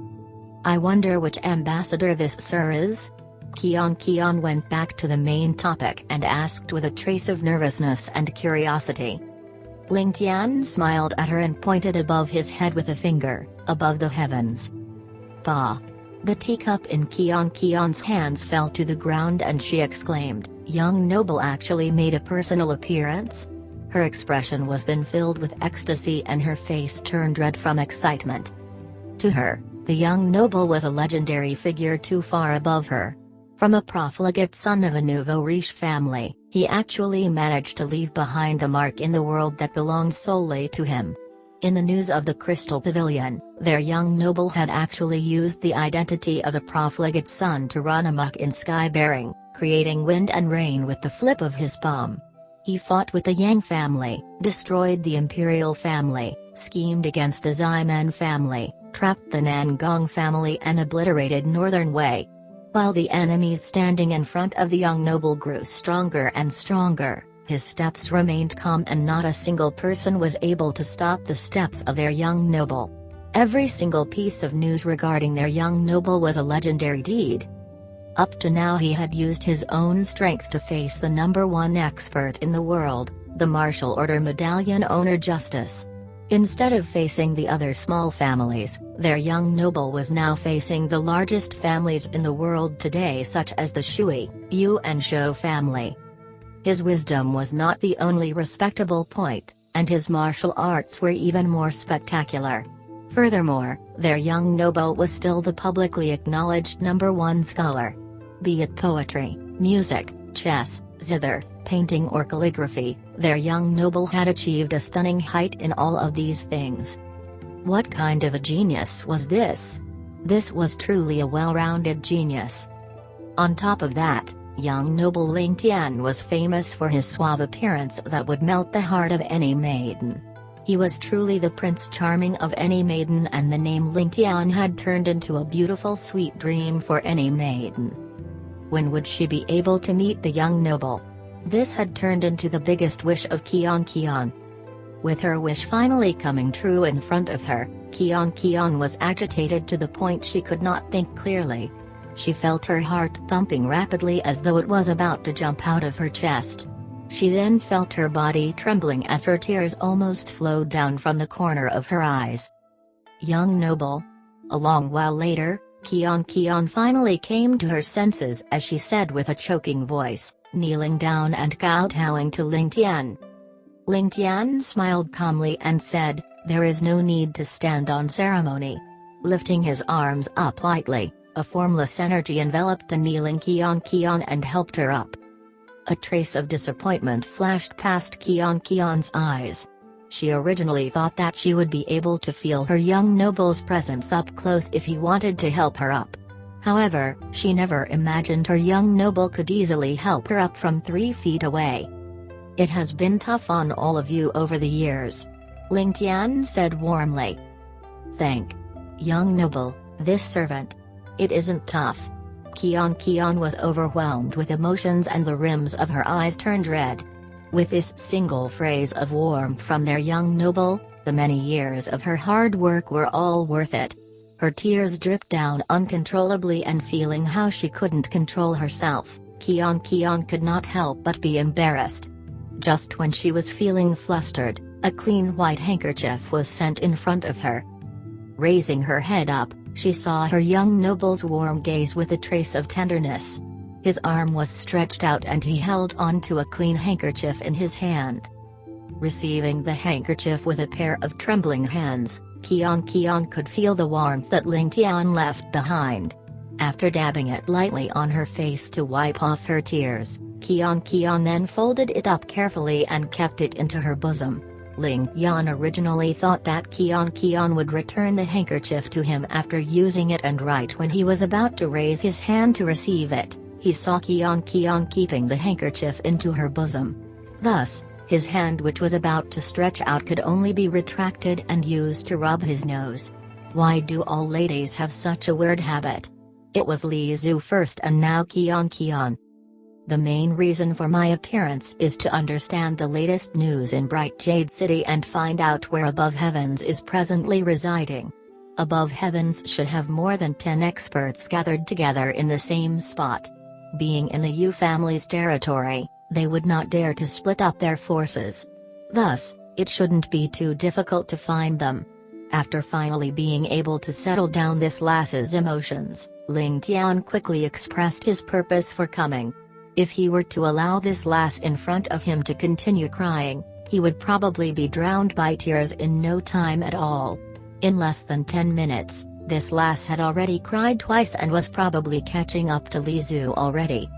I wonder which ambassador this sir is? Keon went back to the main topic and asked with a trace of nervousness and curiosity. Ling Tian smiled at her and pointed above his head with a finger, above the heavens. Bah! The teacup in Keon's hands fell to the ground and she exclaimed, "Young noble actually made a personal appearance?" Her expression was then filled with ecstasy and her face turned red from excitement. To her, the young noble was a legendary figure too far above her. From a profligate son of a nouveau riche family, he actually managed to leave behind a mark in the world that belonged solely to him. In the news of the Crystal Pavilion, their young noble had actually used the identity of a profligate son to run amok in sky-bearing, creating wind and rain with the flip of his palm. He fought with the Yang family, destroyed the Imperial family, schemed against the Ximen family, trapped the Nangong family and obliterated Northern Wei. While the enemies standing in front of the young noble grew stronger and stronger, his steps remained calm and not a single person was able to stop the steps of their young noble. Every single piece of news regarding their young noble was a legendary deed. Up to now he had used his own strength to face the #1 expert in the world, the martial order medallion owner Justice. Instead of facing the other small families, their young noble was now facing the largest families in the world today, such as the Shui, Yu and Zhou family. His wisdom was not the only respectable point, and his martial arts were even more spectacular. Furthermore, their young noble was still the publicly acknowledged #1 scholar. Be it poetry, music, chess, zither, painting or calligraphy, their young noble had achieved a stunning height in all of these things. What kind of a genius was this? This was truly a well-rounded genius. On top of that, young noble Ling Tian was famous for his suave appearance that would melt the heart of any maiden. He was truly the Prince Charming of any maiden, and the name Ling Tian had turned into a beautiful sweet dream for any maiden. When would she be able to meet the young noble? This had turned into the biggest wish of Keon. With her wish finally coming true in front of her, Keon was agitated to the point she could not think clearly. She felt her heart thumping rapidly as though it was about to jump out of her chest. She then felt her body trembling as her tears almost flowed down from the corner of her eyes. Young noble. A long while later, Keon finally came to her senses as she said with a choking voice, kneeling down and kowtowing to Ling Tian. Ling Tian smiled calmly and said, "There is no need to stand on ceremony." Lifting his arms up lightly, a formless energy enveloped the kneeling Keon and helped her up. A trace of disappointment flashed past Keon's eyes. She originally thought that she would be able to feel her young noble's presence up close if he wanted to help her up. However, she never imagined her young noble could easily help her up from 3 feet away. "It has been tough on all of you over the years," Ling Tian said warmly. "Thank young noble, this servant. It isn't tough." Keon was overwhelmed with emotions and the rims of her eyes turned red. With this single phrase of warmth from their young noble, the many years of her hard work were all worth it. Her tears dripped down uncontrollably, and feeling how she couldn't control herself, Keon could not help but be embarrassed. Just when she was feeling flustered, a clean white handkerchief was sent in front of her. Raising her head up, she saw her young noble's warm gaze with a trace of tenderness. His arm was stretched out and he held onto a clean handkerchief in his hand. Receiving the handkerchief with a pair of trembling hands, Keon could feel the warmth that Ling Tian left behind. After dabbing it lightly on her face to wipe off her tears, Keon then folded it up carefully and kept it into her bosom. Ling Tian originally thought that Keon would return the handkerchief to him after using it, and right when he was about to raise his hand to receive it, he saw Keon keeping the handkerchief into her bosom. Thus, his hand which was about to stretch out could only be retracted and used to rub his nose. Why do all ladies have such a weird habit? It was Li Zhu first and now Keon. The main reason for my appearance is to understand the latest news in Bright Jade City and find out where Above Heavens is presently residing. Above Heavens should have more than 10 experts gathered together in the same spot. Being in the Yu family's territory, they would not dare to split up their forces. Thus, it shouldn't be too difficult to find them. After finally being able to settle down this lass's emotions, Ling Tian quickly expressed his purpose for coming. If he were to allow this lass in front of him to continue crying, he would probably be drowned by tears in no time at all. In less than 10 minutes, this lass had already cried twice and was probably catching up to Li Zhu already.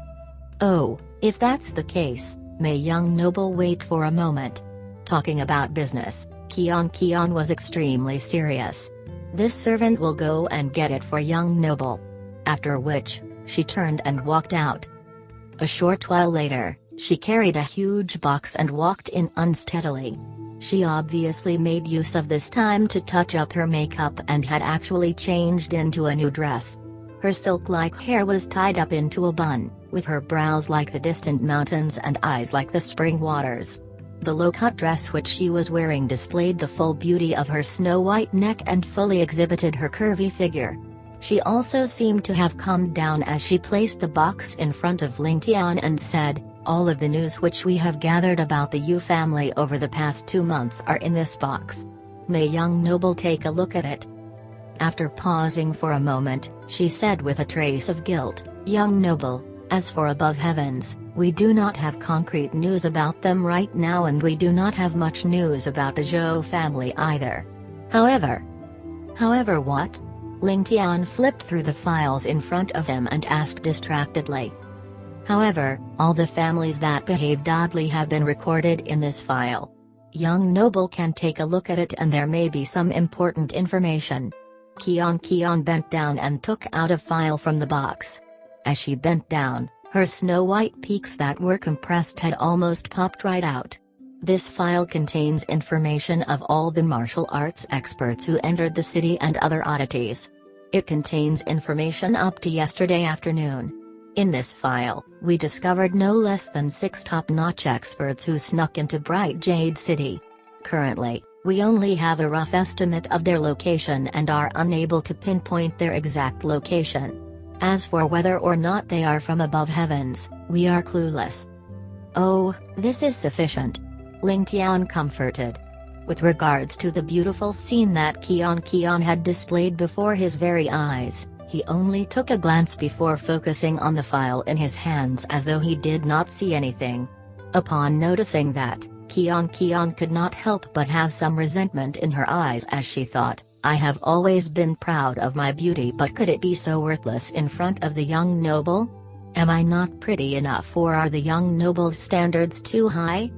Oh, if that's the case, may young noble wait for a moment. Talking about business, Keon was extremely serious. This servant will go and get it for young noble. After which, she turned and walked out. A short while later, she carried a huge box and walked in unsteadily. She obviously made use of this time to touch up her makeup and had actually changed into a new dress. Her silk-like hair was tied up into a bun, with her brows like the distant mountains and eyes like the spring waters. The low-cut dress which she was wearing displayed the full beauty of her snow-white neck and fully exhibited her curvy figure. She also seemed to have calmed down as she placed the box in front of Ling Tian and said, "All of the news which we have gathered about the Yu family over the past 2 months are in this box. May young noble take a look at it." After pausing for a moment, she said with a trace of guilt, "Young noble, as for Above Heavens, we do not have concrete news about them right now and we do not have much news about the Zhou family either. However what?" Ling Tian flipped through the files in front of him and asked distractedly. "However, all the families that behaved oddly have been recorded in this file. Young noble can take a look at it and there may be some important information." Keon bent down and took out a file from the box. As she bent down, her snow-white peaks that were compressed had almost popped right out. This file contains information of all the martial arts experts who entered the city and other oddities. It contains information up to yesterday afternoon. In this file, we discovered no less than 6 top-notch experts who snuck into Bright Jade City. Currently, we only have a rough estimate of their location and are unable to pinpoint their exact location. As for whether or not they are from Above Heavens, we are clueless. "Oh, this is sufficient," Ling Tian comforted. With regards to the beautiful scene that Keon had displayed before his very eyes, he only took a glance before focusing on the file in his hands as though he did not see anything. Upon noticing that, Keon could not help but have some resentment in her eyes as she thought, "I have always been proud of my beauty, but could it be so worthless in front of the young noble? Am I not pretty enough, or are the young noble's standards too high?"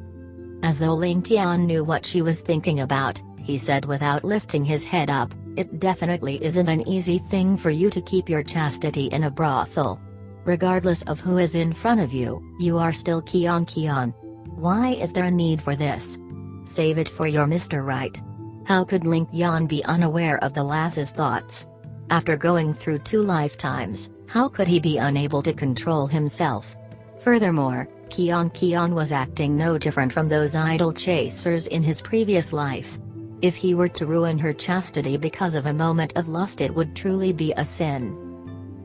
As though Ling Tian knew what she was thinking about, he said without lifting his head up, "It definitely isn't an easy thing for you to keep your chastity in a brothel. Regardless of who is in front of you, you are still Keon. Why is there a need for this? Save it for your Mr. Right." How could Ling Tian be unaware of the lass's thoughts? After going through 2 lifetimes, how could he be unable to control himself? Furthermore, Keon was acting no different from those idol chasers in his previous life. If he were to ruin her chastity because of a moment of lust, it would truly be a sin.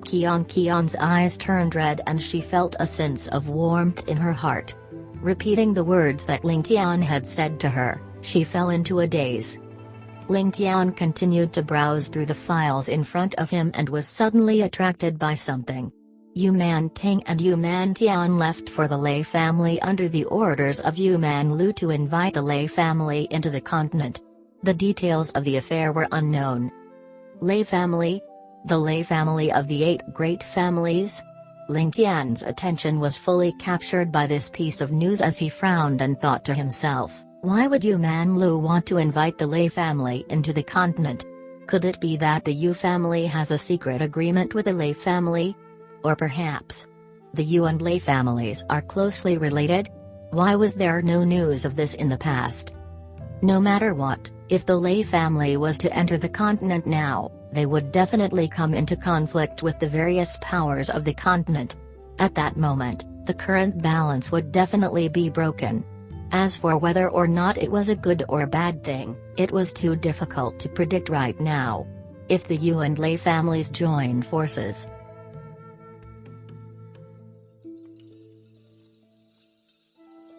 Keon's eyes turned red and she felt a sense of warmth in her heart. Repeating the words that Ling Tian had said to her, she fell into a daze. Ling Tian continued to browse through the files in front of him and was suddenly attracted by something. Yu Man Ting and Yu Man Tian left for the Lei family under the orders of Yu Man Lu to invite the Lei family into the continent. The details of the affair were unknown. Lei family? The Lei family of the 8 great families? Ling Tian's attention was fully captured by this piece of news as he frowned and thought to himself, why would Yu Man Lu want to invite the Lei family into the continent? Could it be that the Yu family has a secret agreement with the Lei family? Or perhaps the Yu and Lei families are closely related? Why was there no news of this in the past? No matter what, If the Lei family was to enter the continent now, they would definitely come into conflict with the various powers of the continent. At that moment, the current balance would definitely be broken. As for whether or not it was a good or bad thing, it was too difficult to predict right now. If the Yu and Lei families joined forces.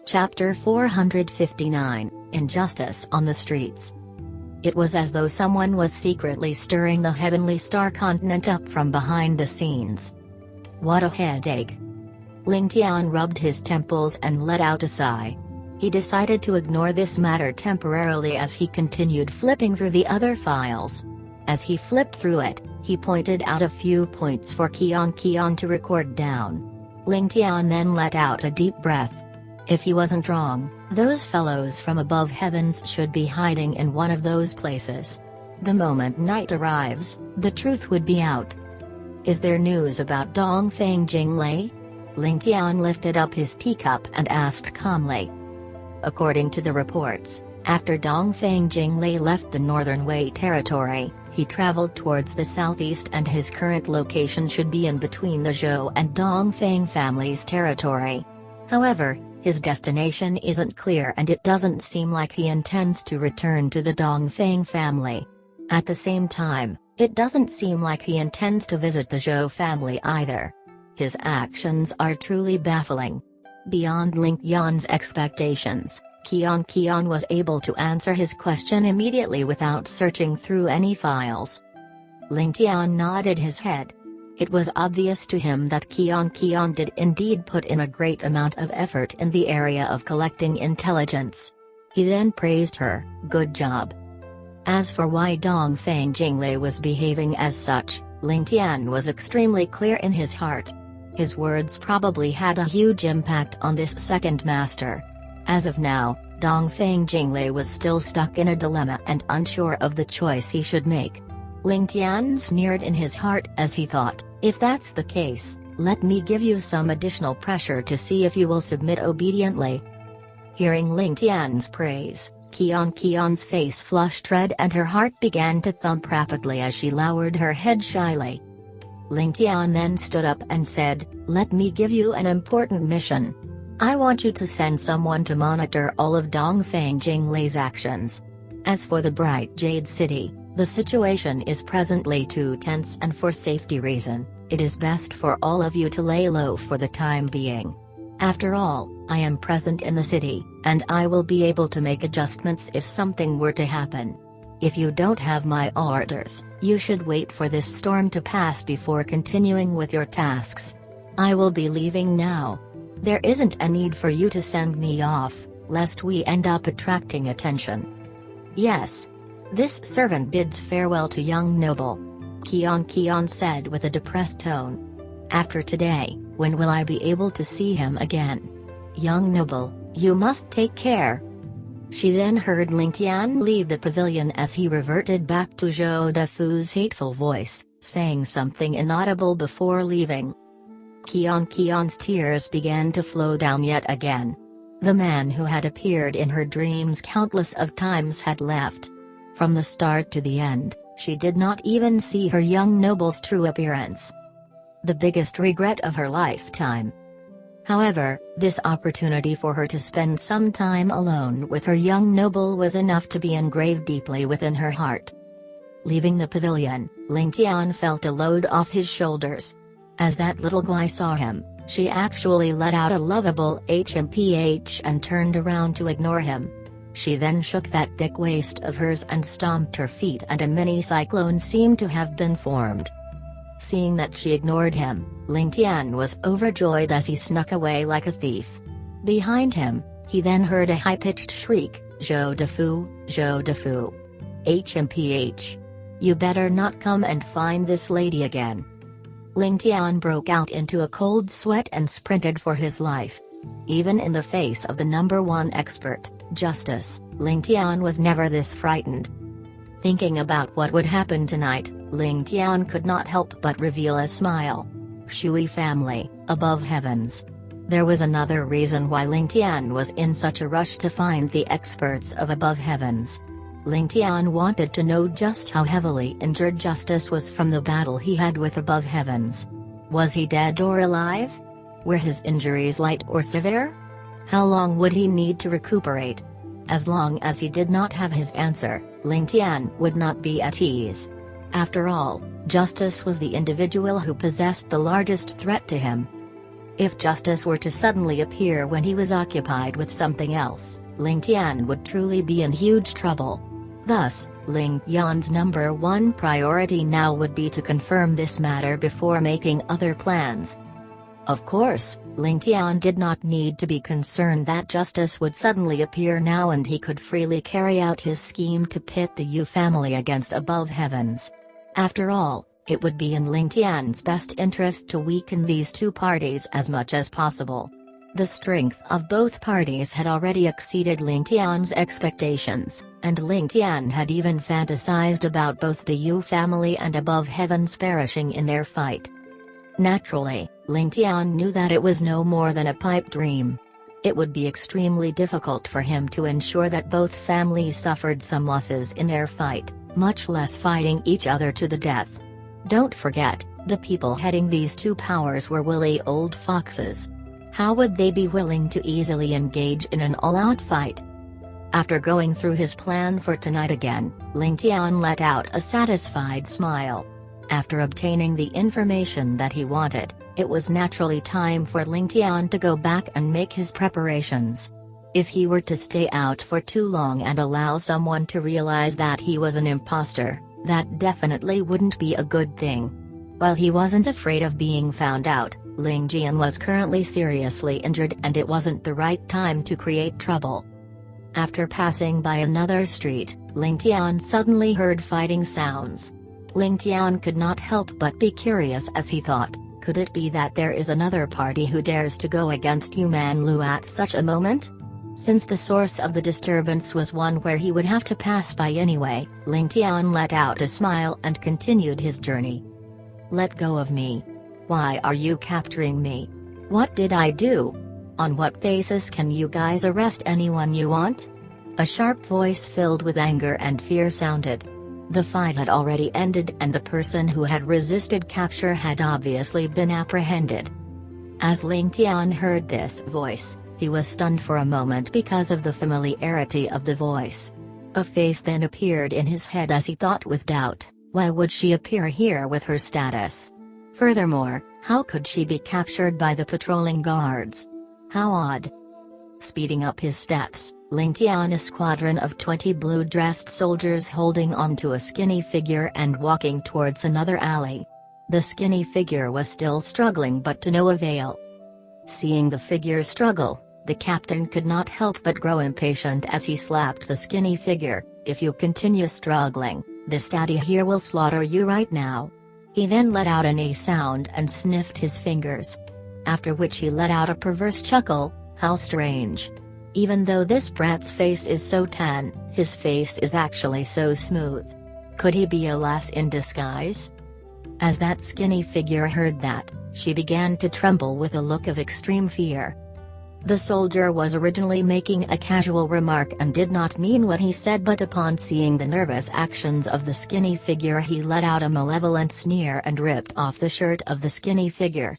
Chapter 459, Injustice on the Streets. It was as though someone was secretly stirring the heavenly star continent up from behind the scenes. What a headache. Ling Tian rubbed his temples and let out a sigh. He decided to ignore this matter temporarily as he continued flipping through the other files. As he flipped through it, he pointed out a few points for Keon to record down. Ling Tian then let out a deep breath. If he wasn't wrong, those fellows from above heavens should be hiding in one of those places. The moment night arrives, the truth would be out. Is there news about Dongfeng Jinglei? Ling Tian lifted up his teacup and asked calmly. According to the reports, after Dongfeng Jinglei left the Northern Wei territory, he traveled towards the southeast and his current location should be in between the Zhou and Dongfeng families' territory. However, his destination isn't clear and it doesn't seem like he intends to return to the Dongfeng family. At the same time, it doesn't seem like he intends to visit the Zhou family either. His actions are truly baffling. Beyond Ling Tian's expectations, Keon was able to answer his question immediately without searching through any files. Ling Tian nodded his head. It was obvious to him that Keon did indeed put in a great amount of effort in the area of collecting intelligence. He then praised her, good job. As for why Dongfeng Jinglei was behaving as such, Ling Tian was extremely clear in his heart. His words probably had a huge impact on this second master. As of now, Dongfeng Jinglei was still stuck in a dilemma and unsure of the choice he should make. Ling Tian sneered in his heart as he thought, if that's the case, let me give you some additional pressure to see if you will submit obediently. Hearing Ling Tian's praise, Keon's face flushed red and her heart began to thump rapidly as she lowered her head shyly. Ling Tian then stood up and said, let me give you an important mission. I want you to send someone to monitor all of Dongfeng Jinglei's actions. As for the bright Jade City, the situation is presently too tense and for safety reason, it is best for all of you to lay low for the time being. After all, I am present in the city, and I will be able to make adjustments if something were to happen. If you don't have my orders, you should wait for this storm to pass before continuing with your tasks. I will be leaving now. There isn't a need for you to send me off, lest we end up attracting attention. Yes. This servant bids farewell to young noble. Keon said with a depressed tone. After today, when will I be able to see him again? Young noble, you must take care. She then heard Ling Tian leave the pavilion as he reverted back to Zhou Defu's hateful voice, saying something inaudible before leaving. Keon's tears began to flow down yet again. The man who had appeared in her dreams countless of times had left. From the start to the end, she did not even see her young noble's true appearance. The biggest regret of her lifetime. However, this opportunity for her to spend some time alone with her young noble was enough to be engraved deeply within her heart. Leaving the pavilion, Ling Tian felt a load off his shoulders. As that little guy saw him, she actually let out a lovable HMPH and turned around to ignore him. She then shook that thick waist of hers and stomped her feet and a mini cyclone seemed to have been formed. Seeing that she ignored him, Ling Tian was overjoyed as he snuck away like a thief. Behind him, he then heard a high-pitched shriek, Zhou Defu. HMPH. You better not come and find this lady again. Ling Tian broke out into a cold sweat and sprinted for his life. Even in the face of the #1 expert, Justice, Ling Tian was never this frightened. Thinking about what would happen tonight, Ling Tian could not help but reveal a smile. Shui family, above heavens. There was another reason why Ling Tian was in such a rush to find the experts of above heavens. Ling Tian wanted to know just how heavily injured Justice was from the battle he had with Above Heavens. Was he dead or alive? Were his injuries light or severe? How long would he need to recuperate? As long as he did not have his answer, Ling Tian would not be at ease. After all, Justice was the individual who possessed the largest threat to him. If Justice were to suddenly appear when he was occupied with something else, Ling Tian would truly be in huge trouble. Thus, Ling Tian's #1 priority now would be to confirm this matter before making other plans. Of course, Ling Tian did not need to be concerned that Justice would suddenly appear now and he could freely carry out his scheme to pit the Yu family against Above Heavens. After all, it would be in Ling Tian's best interest to weaken these two parties as much as possible. The strength of both parties had already exceeded Ling Tian's expectations, and Ling Tian had even fantasized about both the Yu family and Above Heavens perishing in their fight. Naturally, Ling Tian knew that it was no more than a pipe dream. It would be extremely difficult for him to ensure that both families suffered some losses in their fight, much less fighting each other to the death. Don't forget, the people heading these two powers were wily old foxes. How would they be willing to easily engage in an all-out fight? After going through his plan for tonight again, Ling Tian let out a satisfied smile. After obtaining the information that he wanted, it was naturally time for Ling Tian to go back and make his preparations. If he were to stay out for too long and allow someone to realize that he was an imposter, that definitely wouldn't be a good thing. While he wasn't afraid of being found out, Ling Tian was currently seriously injured and it wasn't the right time to create trouble. After passing by another street, Ling Tian suddenly heard fighting sounds. Ling Tian could not help but be curious as he thought, could it be that there is another party who dares to go against Human Lu at such a moment? Since the source of the disturbance was one where he would have to pass by anyway, Ling Tian let out a smile and continued his journey. Let go of me. Why are you capturing me? What did I do? On what basis can you guys arrest anyone you want? A sharp voice filled with anger and fear sounded. The fight had already ended and the person who had resisted capture had obviously been apprehended. As Ling Tian heard this voice, he was stunned for a moment because of the familiarity of the voice. A face then appeared in his head as he thought with doubt, why would she appear here with her status? Furthermore, how could she be captured by the patrolling guards? How odd. Speeding up his steps, Ling Tian a squadron of 20 blue-dressed soldiers holding onto a skinny figure and walking towards another alley. The skinny figure was still struggling but to no avail. Seeing the figure struggle, the captain could not help but grow impatient as he slapped the skinny figure. If you continue struggling, this daddy here will slaughter you right now. He then let out an "a" sound and sniffed his fingers. After which he let out a perverse chuckle. How strange. Even though this brat's face is so tan, his face is actually so smooth. Could he be a lass in disguise? As that skinny figure heard that, she began to tremble with a look of extreme fear. The soldier was originally making a casual remark and did not mean what he said, but upon seeing the nervous actions of the skinny figure he let out a malevolent sneer and ripped off the shirt of the skinny figure.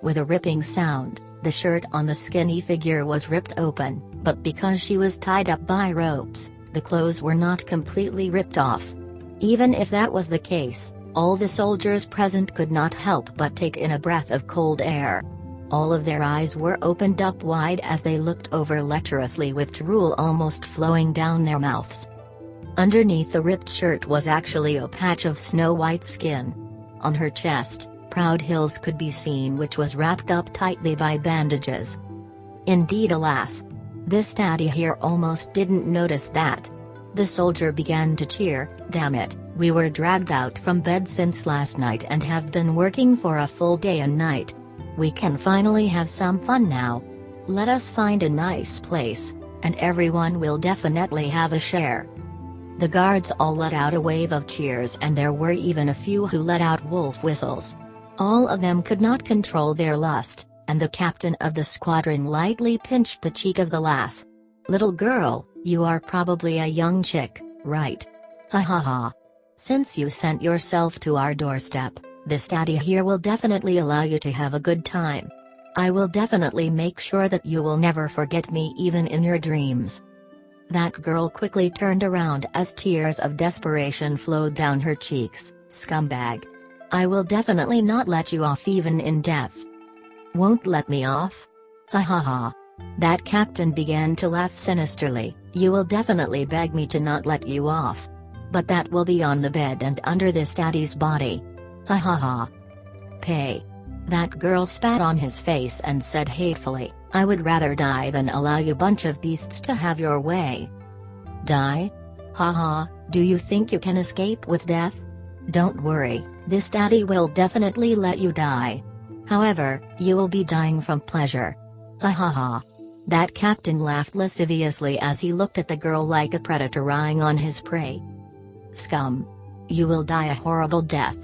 With a ripping sound, the shirt on the skinny figure was ripped open, but because she was tied up by ropes, the clothes were not completely ripped off. Even if that was the case, all the soldiers present could not help but take in a breath of cold air. All of their eyes were opened up wide as they looked over lecherously with drool almost flowing down their mouths. Underneath the ripped shirt was actually a patch of snow-white skin. On her chest, proud hills could be seen, which was wrapped up tightly by bandages. Indeed, alas! This daddy here almost didn't notice that. The soldier began to cheer. Damn it, we were dragged out from bed since last night and have been working for a full day and night. We can finally have some fun now. Let us find a nice place, and everyone will definitely have a share. The guards all let out a wave of cheers, and there were even a few who let out wolf whistles. All of them could not control their lust, and the captain of the squadron lightly pinched the cheek of the lass. Little girl, you are probably a young chick, right? Ha ha ha. Since you sent yourself to our doorstep, this daddy here will definitely allow you to have a good time. I will definitely make sure that you will never forget me even in your dreams." That girl quickly turned around as tears of desperation flowed down her cheeks. "Scumbag. I will definitely not let you off even in death." "Won't let me off? Ha ha ha." That captain began to laugh sinisterly. "You will definitely beg me to not let you off. But that will be on the bed and under this daddy's body. Ha ha ha. Pay." That girl spat on his face and said hatefully, "I would rather die than allow you bunch of beasts to have your way." "Die? Ha ha, do you think you can escape with death? Don't worry, this daddy will definitely let you die. However, you will be dying from pleasure. Ha ha ha." That captain laughed lasciviously as he looked at the girl like a predator eyeing on his prey. "Scum. You will die a horrible death.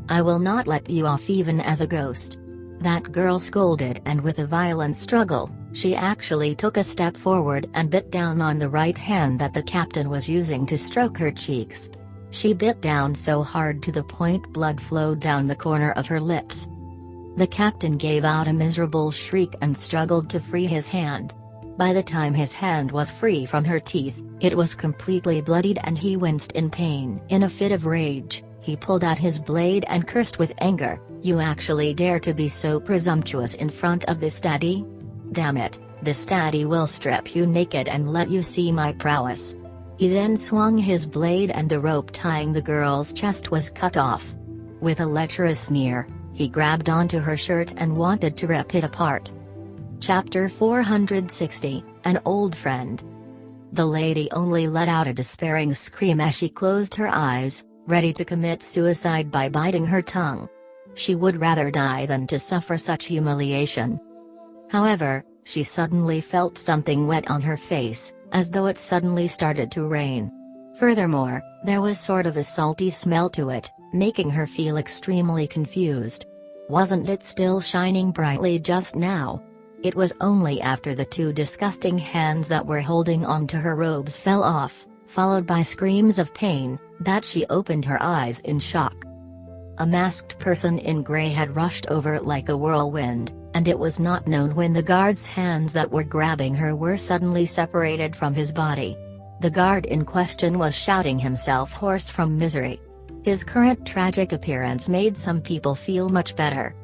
I will not let you off even as a ghost." That girl scolded, and with a violent struggle, she actually took a step forward and bit down on the right hand that the captain was using to stroke her cheeks. She bit down so hard to the point blood flowed down the corner of her lips. The captain gave out a miserable shriek and struggled to free his hand. By the time his hand was free from her teeth, it was completely bloodied and he winced in pain. In a fit of rage, he pulled out his blade and cursed with anger. "You actually dare to be so presumptuous in front of this daddy? Damn it, this daddy will strip you naked and let you see my prowess." He then swung his blade and the rope tying the girl's chest was cut off. With a lecherous sneer, he grabbed onto her shirt and wanted to rip it apart. Chapter 460, An Old Friend. The lady only let out a despairing scream as she closed her eyes, ready to commit suicide by biting her tongue. She would rather die than to suffer such humiliation. However, she suddenly felt something wet on her face, as though it suddenly started to rain. Furthermore, there was sort of a salty smell to it, making her feel extremely confused. Wasn't it still shining brightly just now? It was only after the two disgusting hands that were holding onto her robes fell off, followed by screams of pain, that she opened her eyes in shock. A masked person in grey had rushed over like a whirlwind, and it was not known when the guard's hands that were grabbing her were suddenly separated from his body. The guard in question was shouting himself hoarse from misery. His current tragic appearance made some people feel much better.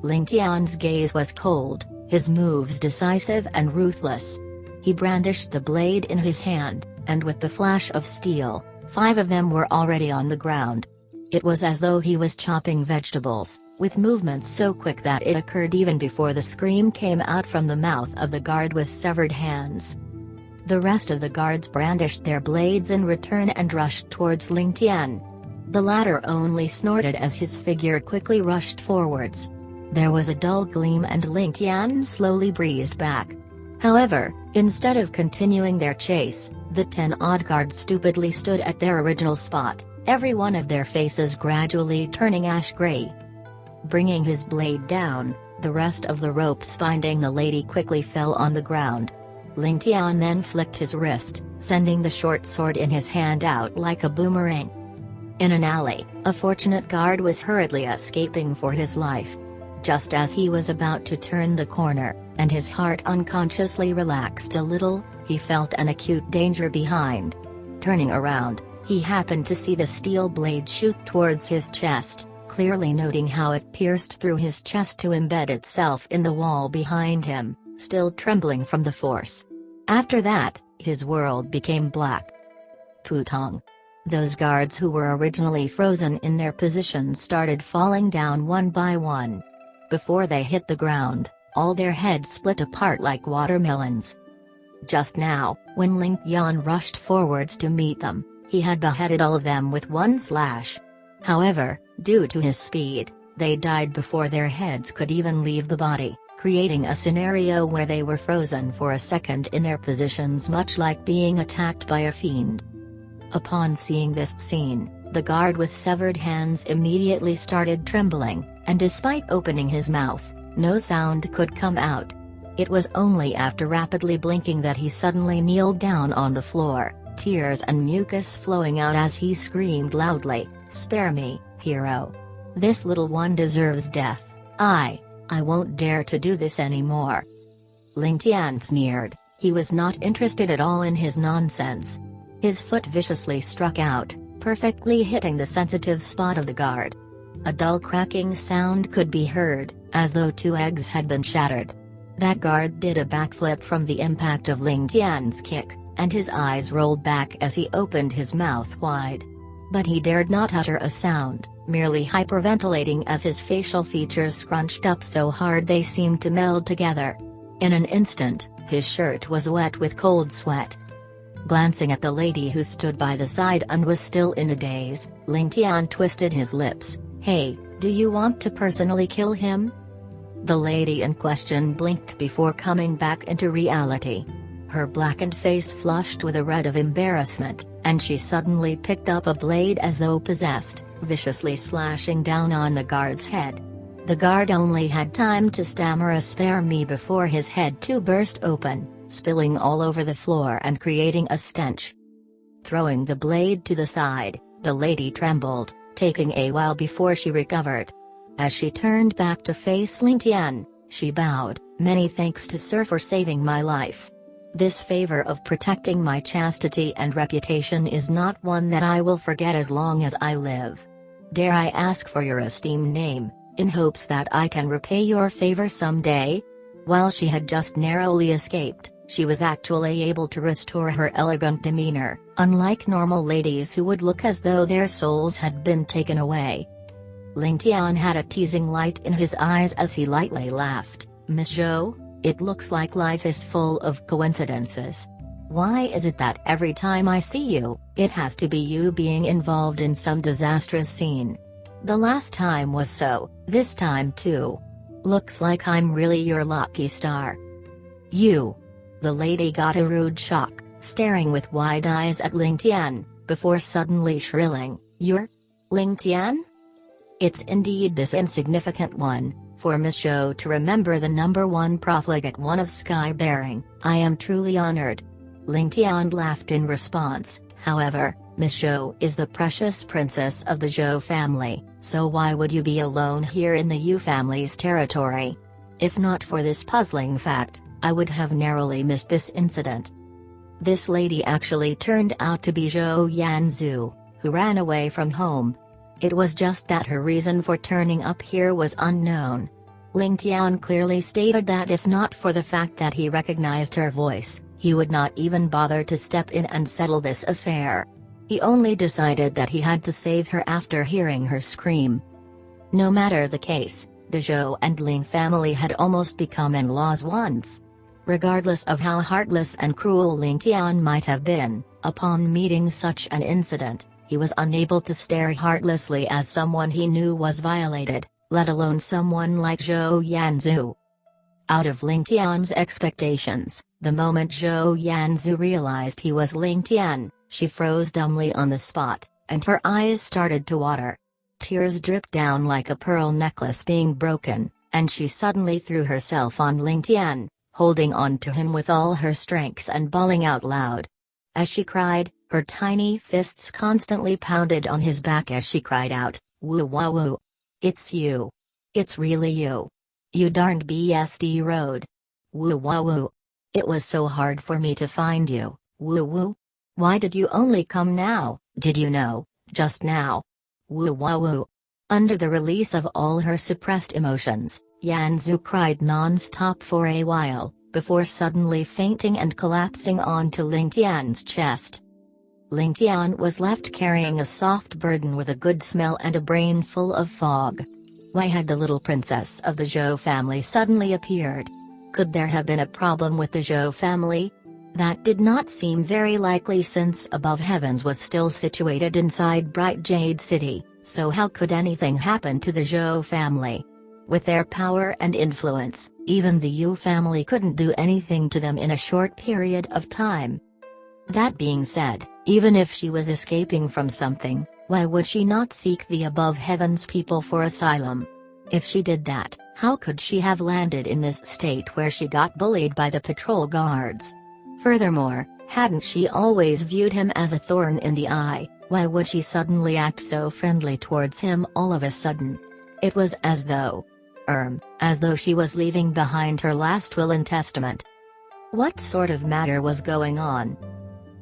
Ling Tian's gaze was cold, his moves decisive and ruthless. He brandished the blade in his hand, and with the flash of steel, 5 of them were already on the ground. It was as though he was chopping vegetables, with movements so quick that it occurred even before the scream came out from the mouth of the guard with severed hands. The rest of the guards brandished their blades in return and rushed towards Ling Tian. The latter only snorted as his figure quickly rushed forwards. There was a dull gleam and Ling Tian slowly breezed back. However, instead of continuing their chase, the 10-odd guards stupidly stood at their original spot, every one of their faces gradually turning ash-gray. Bringing his blade down, the rest of the ropes binding the lady quickly fell on the ground. Ling Tian then flicked his wrist, sending the short sword in his hand out like a boomerang. In an alley, a fortunate guard was hurriedly escaping for his life. Just as he was about to turn the corner, and his heart unconsciously relaxed a little, he felt an acute danger behind. Turning around, he happened to see the steel blade shoot towards his chest, clearly noting how it pierced through his chest to embed itself in the wall behind him, still trembling from the force. After that, his world became black. Putong. Those guards who were originally frozen in their positions started falling down one by one. Before they hit the ground, all their heads split apart like watermelons. Just now, when Ling Tian rushed forwards to meet them, he had beheaded all of them with one slash. However, due to his speed, they died before their heads could even leave the body, creating a scenario where they were frozen for a second in their positions, much like being attacked by a fiend. Upon seeing this scene, the guard with severed hands immediately started trembling, and despite opening his mouth, no sound could come out. It was only after rapidly blinking that he suddenly kneeled down on the floor. tears and mucus flowing out as he screamed loudly, "Spare me, hero. This little one deserves death. I won't dare to do this anymore." Ling Tian sneered. He was not interested at all in his nonsense. His foot viciously struck out, perfectly hitting the sensitive spot of the guard. A dull cracking sound could be heard, as though 2 eggs had been shattered. That guard did a backflip from the impact of Ling Tian's kick, and his eyes rolled back as he opened his mouth wide. But he dared not utter a sound, merely hyperventilating as his facial features scrunched up so hard they seemed to meld together. In an instant, his shirt was wet with cold sweat. Glancing at the lady who stood by the side and was still in a daze, Ling Tian twisted his lips. "Hey, do you want to personally kill him?" The lady in question blinked before coming back into reality. Her blackened face flushed with a red of embarrassment, and she suddenly picked up a blade as though possessed, viciously slashing down on the guard's head. The guard only had time to stammer a "spare me" before his head too burst open, spilling all over the floor and creating a stench. Throwing the blade to the side, the lady trembled, taking a while before she recovered. As she turned back to face Ling Tian, she bowed, "Many thanks to sir for saving my life. This favor of protecting my chastity and reputation is not one that I will forget as long as I live. Dare I ask for your esteemed name, in hopes that I can repay your favor someday?" While she had just narrowly escaped, she was actually able to restore her elegant demeanor, unlike normal ladies who would look as though their souls had been taken away. Ling Tian had a teasing light in his eyes as he lightly laughed. "Miss Zhou, it looks like life is full of coincidences. Why is it that every time I see you, it has to be you being involved in some disastrous scene? The last time was so, this time too. Looks like I'm really your lucky star." "You?" The lady got a rude shock, staring with wide eyes at Ling Tian, before suddenly shrilling, "You're Ling Tian?" It's indeed this insignificant one, for Miss Zhou to remember the #1 profligate one of sky bearing. "I am truly honored." Ling Tian laughed in response. "However, Miss Zhou is the precious princess of the Zhou family, so why would you be alone here in the Yu family's territory? If not for this puzzling fact, I would have narrowly missed this incident." This lady actually turned out to be Zhou Yan Zhu, who ran away from home. It was just that her reason for turning up here was unknown. Ling Tian clearly stated that if not for the fact that he recognized her voice, he would not even bother to step in and settle this affair. He only decided that he had to save her after hearing her scream. No matter the case, the Zhou and Ling family had almost become in-laws once. Regardless of how heartless and cruel Ling Tian might have been, upon meeting such an incident, he was unable to stare heartlessly as someone he knew was violated, let alone someone like Zhou Yan Zhu. Out of Ling Tian's expectations, the moment Zhou Yan Zhu realized he was Ling Tian, she froze dumbly on the spot, and her eyes started to water. Tears dripped down like a pearl necklace being broken, and she suddenly threw herself on Ling Tian, holding on to him with all her strength and bawling out loud. As she cried, her tiny fists constantly pounded on his back as she cried out, "Woo wah woo. It's you. It's really you. You darned BSD road. Woo wah woo. It was so hard for me to find you, woo woo. Why did you only come now, did you know, just now? Woo wah woo." Under the release of all her suppressed emotions, Yan Zhu cried non-stop for a while, before suddenly fainting and collapsing onto Ling Tian's chest. Ling Tian was left carrying a soft burden with a good smell and a brain full of fog. Why had the little princess of the Zhou family suddenly appeared? Could there have been a problem with the Zhou family? That did not seem very likely since Above Heavens was still situated inside Bright Jade City, so how could anything happen to the Zhou family? With their power and influence, even the Yu family couldn't do anything to them in a short period of time. That being said, even if she was escaping from something, why would she not seek the Above Heavens people for asylum? If she did that, how could she have landed in this state where she got bullied by the patrol guards? Furthermore, Hadn't she always viewed him as a thorn in the eye? Why would she suddenly act so friendly towards him all of a sudden? It was as though she was leaving behind her last will and testament. What sort of matter was going on?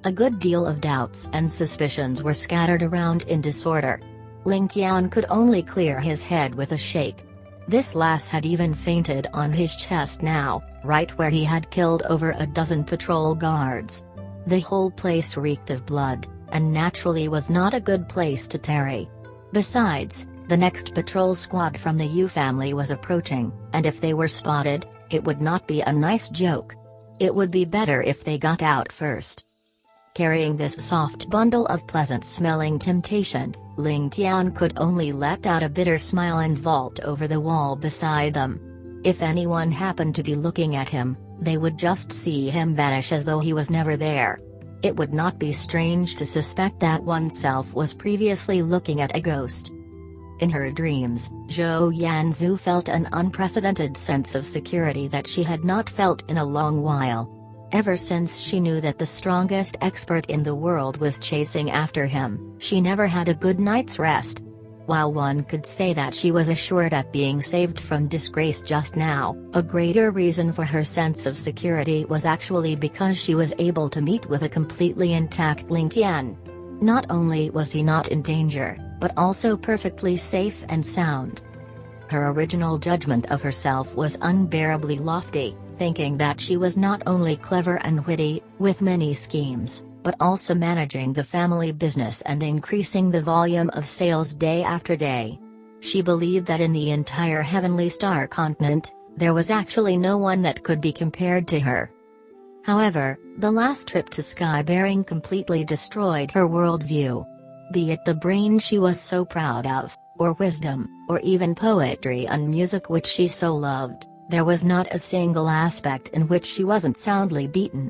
A good deal of doubts and suspicions were scattered around in disorder. Ling Tian could only clear his head with a shake. This lass had even fainted on his chest now, right where he had killed over a dozen patrol guards. The whole place reeked of blood, and naturally was not a good place to tarry. Besides, the next patrol squad from the Yu family was approaching, and if they were spotted, it would not be a nice joke. It would be better if they got out first. Carrying this soft bundle of pleasant-smelling temptation, Ling Tian could only let out a bitter smile and vault over the wall beside them. If anyone happened to be looking at him, they would just see him vanish as though he was never there. It would not be strange to suspect that oneself was previously looking at a ghost. In her dreams, Zhou Yan Zhu felt an unprecedented sense of security that she had not felt in a long while. Ever since she knew that the strongest expert in the world was chasing after him, she never had a good night's rest. While one could say that she was assured at being saved from disgrace just now, a greater reason for her sense of security was actually because she was able to meet with a completely intact Ling Tian. Not only was he not in danger, but also perfectly safe and sound. Her original judgment of herself was unbearably lofty, thinking that she was not only clever and witty, with many schemes, but also managing the family business and increasing the volume of sales day after day. She believed that in the entire Heavenly Star continent, there was actually no one that could be compared to her. However, the last trip to Skybearing completely destroyed her worldview. Be it the brain she was so proud of, or wisdom, or even poetry and music which she so loved, there was not a single aspect in which she wasn't soundly beaten.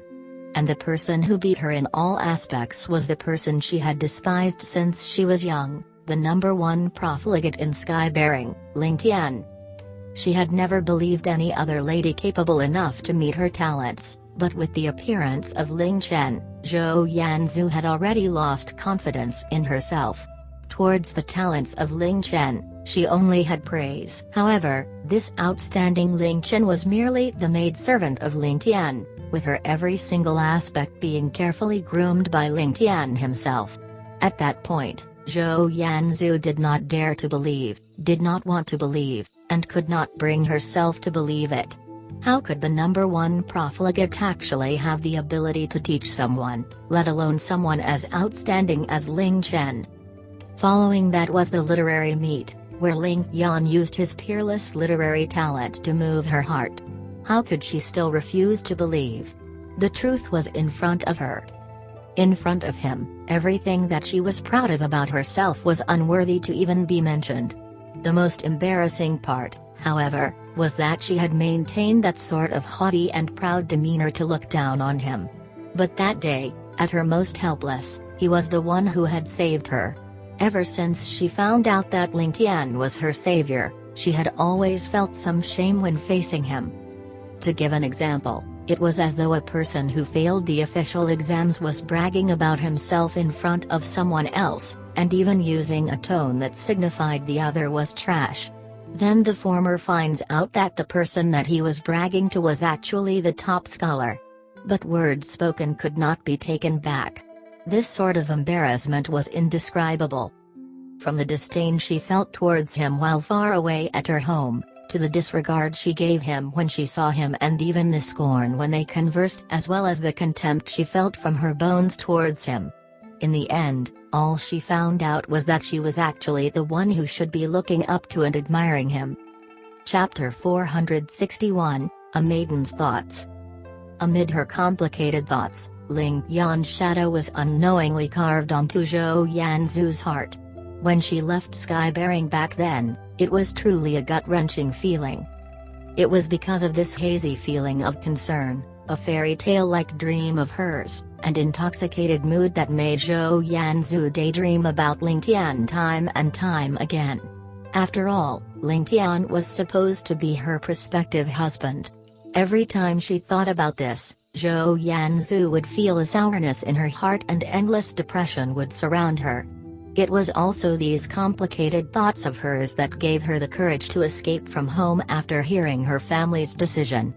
And the person who beat her in all aspects was the person she had despised since she was young, the #1 profligate in Skybearing, Ling Tian. She had never believed any other lady capable enough to meet her talents, but with the appearance of Ling Chen, Zhou Yan Zhu had already lost confidence in herself. Towards the talents of Ling Chen, she only had praise. However, this outstanding Ling Chen was merely the maidservant of Ling Tian, with her every single aspect being carefully groomed by Ling Tian himself. At that point, Zhou Yan Zhu did not dare to believe, did not want to believe, and could not bring herself to believe it. How could the #1 profligate actually have the ability to teach someone, let alone someone as outstanding as Ling Chen? Following that was the literary meet, where Ling Tian used his peerless literary talent to move her heart. How could she still refuse to believe? The truth was in front of her. In front of him, everything that she was proud of about herself was unworthy to even be mentioned. The most embarrassing part, however, was that she had maintained that sort of haughty and proud demeanor to look down on him. But that day, at her most helpless, he was the one who had saved her. Ever since she found out that Ling Tian was her savior, she had always felt some shame when facing him. To give an example, it was as though a person who failed the official exams was bragging about himself in front of someone else, and even using a tone that signified the other was trash. Then the former finds out that the person that he was bragging to was actually the top scholar. But words spoken could not be taken back. This sort of embarrassment was indescribable. From the disdain she felt towards him while far away at her home, to the disregard she gave him when she saw him, and even the scorn when they conversed, as well as the contempt she felt from her bones towards him. In the end, all she found out was that she was actually the one who should be looking up to and admiring him. Chapter 461, A Maiden's Thoughts. Amid her complicated thoughts, Ling Tian's shadow was unknowingly carved onto Zhou Yan Zhu's heart. When she left Skybearing back then, it was truly a gut-wrenching feeling. It was because of this hazy feeling of concern, a fairy tale-like dream of hers, and intoxicated mood that made Zhou Yan Zhu daydream about Ling Tian time and time again. After all, Ling Tian was supposed to be her prospective husband. Every time she thought about this, Zhou Yan Zhu would feel a sourness in her heart and endless depression would surround her. It was also these complicated thoughts of hers that gave her the courage to escape from home after hearing her family's decision.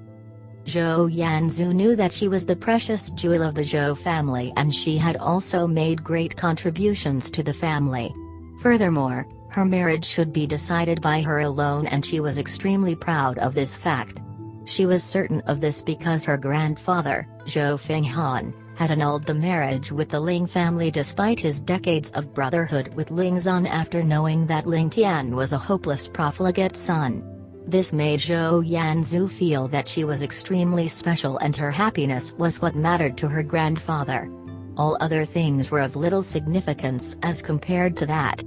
Zhou Yan Zhu knew that she was the precious jewel of the Zhou family and she had also made great contributions to the family. Furthermore, her marriage should be decided by her alone and she was extremely proud of this fact. She was certain of this because her grandfather, Zhou Fenghan, had annulled the marriage with the Ling family despite his decades of brotherhood with Ling Zun after knowing that Ling Tian was a hopeless profligate son. This made Zhou Yan Zhu feel that she was extremely special and her happiness was what mattered to her grandfather. All other things were of little significance as compared to that.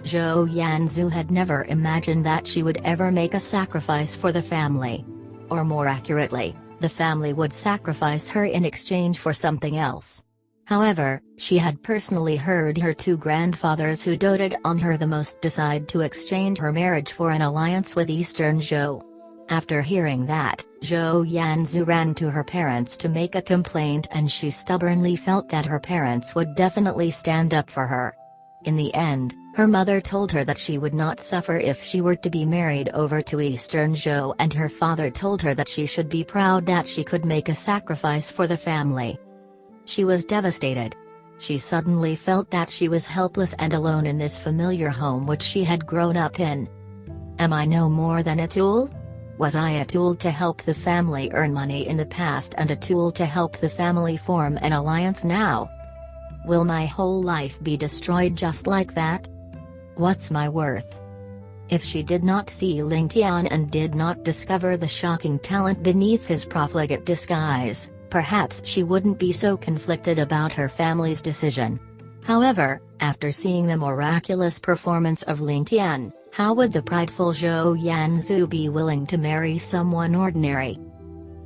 Zhou Yan Zhu had never imagined that she would ever make a sacrifice for the family. Or more accurately, the family would sacrifice her in exchange for something else. However, she had personally heard her two grandfathers who doted on her the most decide to exchange her marriage for an alliance with Eastern Zhou. After hearing that, Zhou Yan Zhu ran to her parents to make a complaint and she stubbornly felt that her parents would definitely stand up for her. In the end, her mother told her that she would not suffer if she were to be married over to Eastern Zhou and her father told her that she should be proud that she could make a sacrifice for the family. She was devastated. She suddenly felt that she was helpless and alone in this familiar home which she had grown up in. Am I no more than a tool? Was I a tool to help the family earn money in the past and a tool to help the family form an alliance now? Will my whole life be destroyed just like that? What's my worth? If she did not see Ling Tian and did not discover the shocking talent beneath his profligate disguise, perhaps she wouldn't be so conflicted about her family's decision. However, after seeing the miraculous performance of Ling Tian, how would the prideful Zhou Yan Zhu be willing to marry someone ordinary?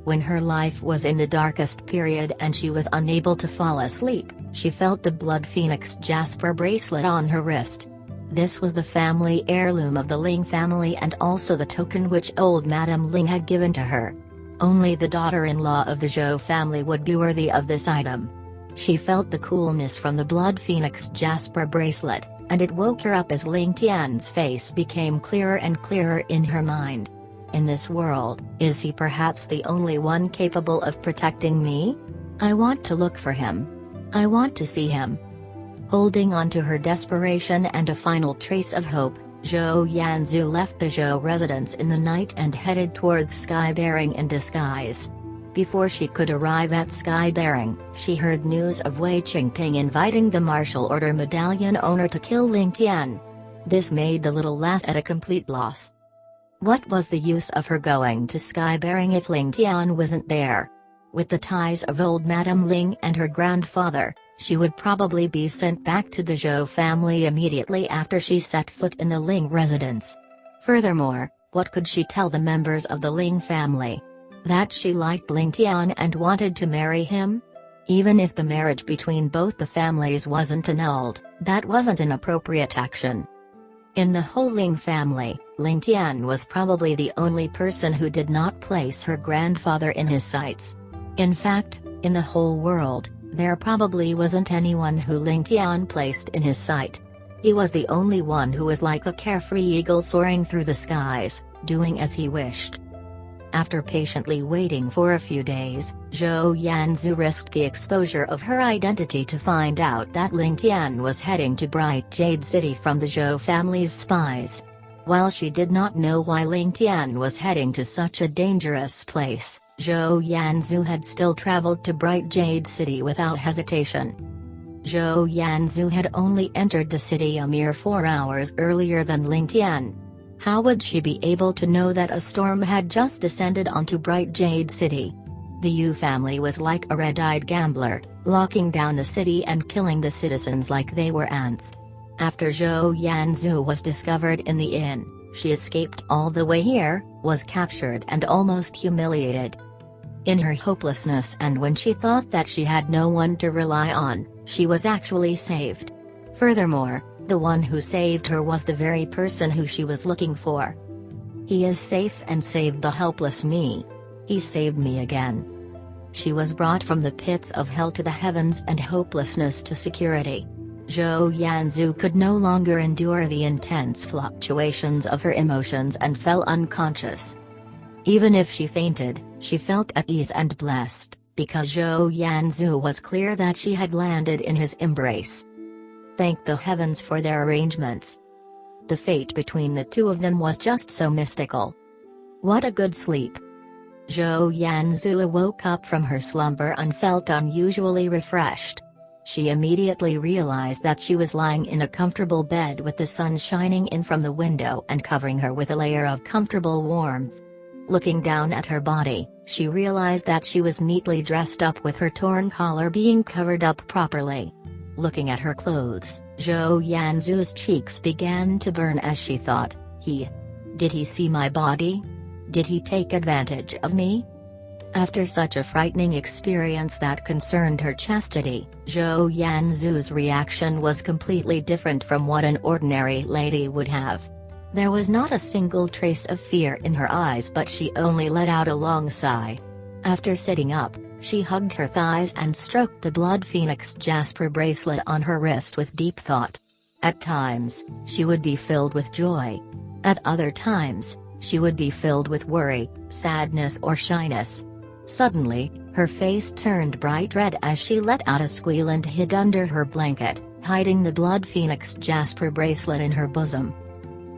When her life was in the darkest period and she was unable to fall asleep, she felt the blood phoenix jasper bracelet on her wrist. This was the family heirloom of the Ling family and also the token which old Madame Ling had given to her. Only the daughter-in-law of the Zhou family would be worthy of this item. She felt the coolness from the blood phoenix jasper bracelet, and it woke her up as Ling Tian's face became clearer and clearer in her mind. In this world, is he perhaps the only one capable of protecting me? I want to look for him. I want to see him. Holding on to her desperation and a final trace of hope, Zhou Yan Zhu left the Zhou residence in the night and headed towards Skybearing in disguise. Before she could arrive at Skybearing, she heard news of Wei Qingping inviting the martial order medallion owner to kill Ling Tian. This made the little lass at a complete loss. What was the use of her going to Skybearing if Ling Tian wasn't there? With the ties of old Madame Ling and her grandfather, she would probably be sent back to the Zhou family immediately after she set foot in the Ling residence. Furthermore, what could she tell the members of the Ling family? That she liked Ling Tian and wanted to marry him? Even if the marriage between both the families wasn't annulled, that wasn't an appropriate action. In the whole Ling family, Ling Tian was probably the only person who did not place her grandfather in his sights. In fact, in the whole world, there probably wasn't anyone who Ling Tian placed in his sight. He was the only one who was like a carefree eagle soaring through the skies, doing as he wished. After patiently waiting for a few days, Zhou Yan Zhu risked the exposure of her identity to find out that Ling Tian was heading to Bright Jade City from the Zhou family's spies. While she did not know why Ling Tian was heading to such a dangerous place, Zhou Yan Zhu had still traveled to Bright Jade City without hesitation. Zhou Yan Zhu had only entered the city a mere 4 hours earlier than Ling Tian. How would she be able to know that a storm had just descended onto Bright Jade City? The Yu family was like a red-eyed gambler, locking down the city and killing the citizens like they were ants. After Zhou Yan Zhu was discovered in the inn, she escaped all the way here, was captured and almost humiliated. In her hopelessness and when she thought that she had no one to rely on, she was actually saved. Furthermore, the one who saved her was the very person who she was looking for. He is safe and saved the helpless me. He saved me again. She was brought from the pits of hell to the heavens and hopelessness to security. Zhou Yan Zhu could no longer endure the intense fluctuations of her emotions and fell unconscious. Even if she fainted, she felt at ease and blessed, because Zhou Yan Zhu was clear that she had landed in his embrace. Thank the heavens for their arrangements. The fate between the two of them was just so mystical. What a good sleep. Zhou Yan Zhu woke up from her slumber and felt unusually refreshed. She immediately realized that she was lying in a comfortable bed with the sun shining in from the window and covering her with a layer of comfortable warmth. Looking down at her body, she realized that she was neatly dressed up with her torn collar being covered up properly. Looking at her clothes, Zhou Yan Zhu's cheeks began to burn as she thought, Did he see my body? Did he take advantage of me? After such a frightening experience that concerned her chastity, Zhou Yan Zhu's reaction was completely different from what an ordinary lady would have. There was not a single trace of fear in her eyes, but she only let out a long sigh. After sitting up, she hugged her thighs and stroked the blood phoenix jasper bracelet on her wrist with deep thought. At times, she would be filled with joy. At other times, she would be filled with worry, sadness or shyness. Suddenly, her face turned bright red as she let out a squeal and hid under her blanket, hiding the blood phoenix jasper bracelet in her bosom.